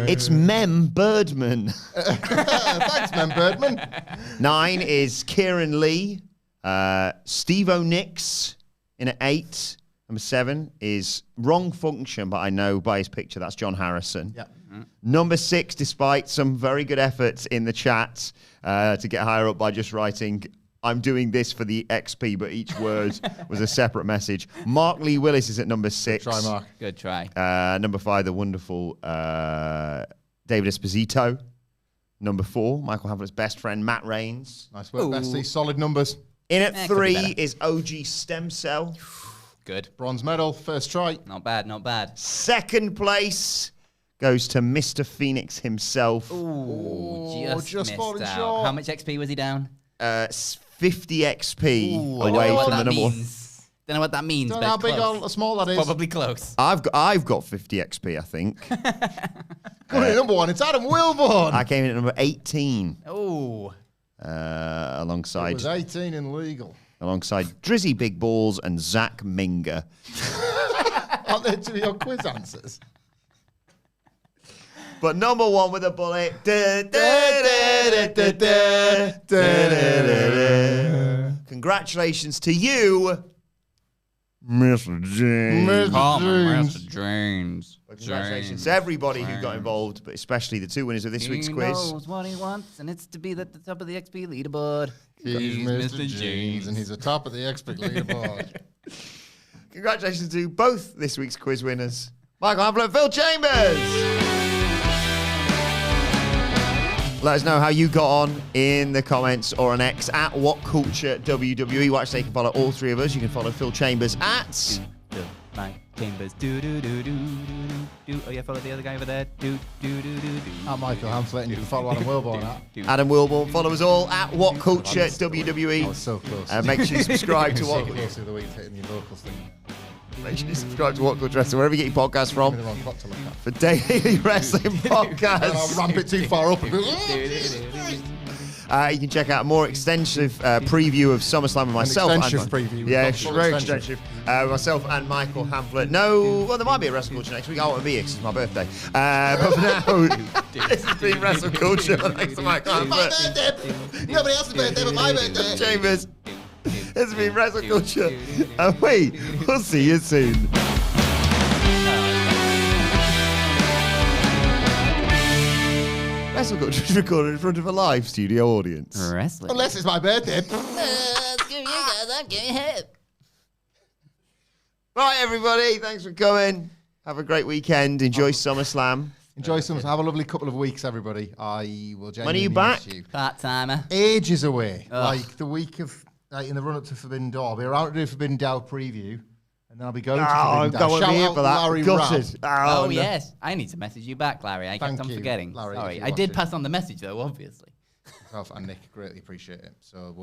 it's Mem Birdman. Thanks, man, Birdman. 9 is Kieran Lee. Steve O'Nix in at 8. Number 7 is Wrong Function, but I know by his picture that's John Harrison. Yeah. Number 6, despite some very good efforts in the chat to get higher up by just writing, I'm doing this for the XP, but each word was a separate message. Mark Lee Willis is at number 6. Try, Mark. Good try. Number 5, the wonderful David Esposito. Number 4, Michael Hamflett's best friend, Matt Rains. Nice work, Bestie. Solid numbers. In at could be 3 better. is OG Stem Cell. Good. Bronze medal, first try. Not bad, not bad. Second place goes to Mr. Phoenix himself. Ooh, just missed falling out. short. How much XP was he down? 50 XP I don't away know what from the that number one. means. Don't know what that means, Don't but know how it's big close. or small that is. Probably close. I've got 50 XP, I think. Coming in number 1, it's Adam Wilbourn. I came in at number 18 Oh. It alongside was 18 in legal. Drizzy Big Balls and Zach Minger. Aren't they to your quiz answers? But number 1 with a bullet. Congratulations to you, Mr. James. Mr. James. Congratulations to everybody who got involved, but especially the 2 winners of this week's He quiz. knows what he wants, and it's to be at the top of the XP leaderboard. He's Mr. James, and he's atop of the expert leaderboard. Congratulations to both this week's quiz winners, Michael Hamflett, Phil Chambers. Let us know how you got on in the comments or on X at WhatCulture WWE. Watch, they can follow all 3 of us. You can follow Phil Chambers at Mike Chambers. Do do do do do do. Oh yeah, follow the other guy over there. Do do do do do. I'm Michael Hamflett, and you can follow Adam Wilbourn at. Adam Wilbourn. Follow us all at WhatCulture WWE. I was so close. Make sure you subscribe to so What. close the other week hitting your locals thing. Make sure you subscribe to WhatCulture Wrestling wherever you get your podcasts Give from me the wrong clock to look at. for daily wrestling And I'll podcasts. ramp it too far up and go, You can check out a more extensive preview of SummerSlam with myself. extensive preview. Yeah, Full very extensive. extensive. Myself and Michael Hamflett. No, well, there might be a WrestleCulture next week. I won't be here 'cause it's my birthday. But for now, this has been WrestleCulture. Thanks to Michael Hamflett. Nobody else's birthday but my birthday. Chambers. This has been WrestleCulture. And we'll see you soon. WrestleCulture is recorded in front of a live studio audience. Wrestling. Unless it's my birthday. Right, everybody. Thanks for coming. Have a great weekend. Enjoy SummerSlam. Enjoy some. Have a lovely couple of weeks, everybody. I will genuinely When are you back? miss you. Part-timer. Ages away. Ugh. Like the week of, like in the run up to Forbidden Door. I'll be around to do Forbidden Door preview. And then I'll be going to Oh, Forbidden go Door. with Shout me out for that. Larry Gutted. Rabb. Oh, no. yes. I need to message you back, Larry. I kept Thank on you, forgetting. Larry, Sorry. if you I did watch it. pass on the message, though, obviously. Myself and Nick greatly appreciate it. So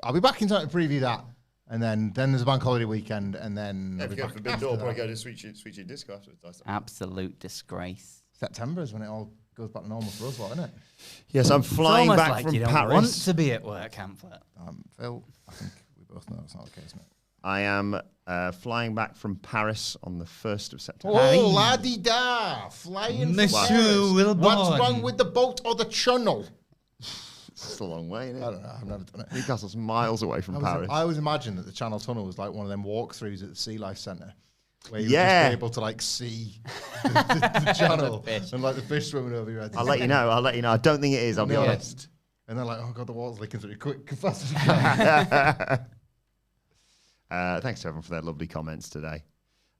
I'll be back in time to preview that. And then there's a bank holiday weekend. And then I'll be back after that. go to Sweet Your Disco afterwards. Absolute disgrace. September is when it all goes back to normal for us, isn't it? Yes, I'm flying it's almost back like from you don't Paris. want to be at work, Hamflett. Phil, I think we both know it's not the case, mate. I am flying back from Paris on the 1st of September. Oh, la-di-da, flying from Monsieur Paris. Wilbourn. What's wrong with the boat or the channel? It's a long way, isn't I it? don't know, I've never done it. Newcastle's miles away from Paris. I always imagined that the Channel Tunnel was like one of them walkthroughs at the Sea Life Centre, where you would Yeah. just be able to like see the channel The fish. and like the fish swimming over your head. I'll let you know. I don't think it is, I'll be No. honest. And they're like, oh god, the water's leaking through. Quick, fast as you can. Thanks to everyone for their lovely comments today.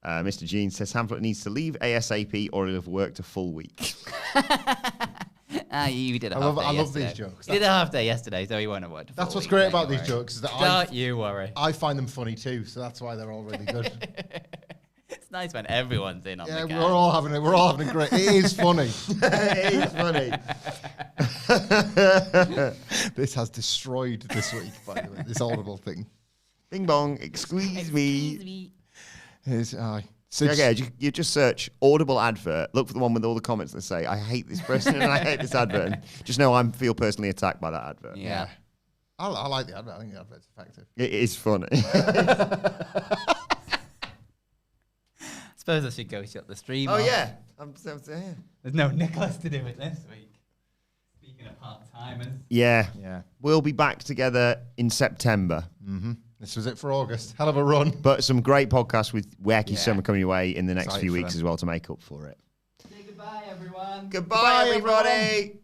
Mr. Jean says Hamflett needs to leave ASAP or he'll have worked a full week. You did a I half love- day I love yesterday. these jokes. You did a half day yesterday, so he won't have worked. That's what's great about these jokes is that Don't you worry. I find them funny too, so that's why they're all really good. It's nice when everyone's in on Yeah, the we're cast. all having a great. It is funny. It is funny. This has destroyed this week, by the way. This audible thing. Bing bong, excuse me. It's Okay, you just search Audible advert. Look for the one with all the comments that say, "I hate this person and I hate this advert." And just know I feel personally attacked by that advert. Yeah. I like the advert. I think the advert's effective. It is funny. Suppose I should go shut the stream. Oh off. yeah. There's no Nicholas to do it this week. Speaking of part-timers. Yeah. Yeah. We'll be back together in September. Mm-hmm. This was it for August. Hell of a run. But some great podcasts with Wacky Summer coming your way in the next Excited few for weeks them. as well to make up for it. Say goodbye, everyone. Goodbye, Goodbye, everybody.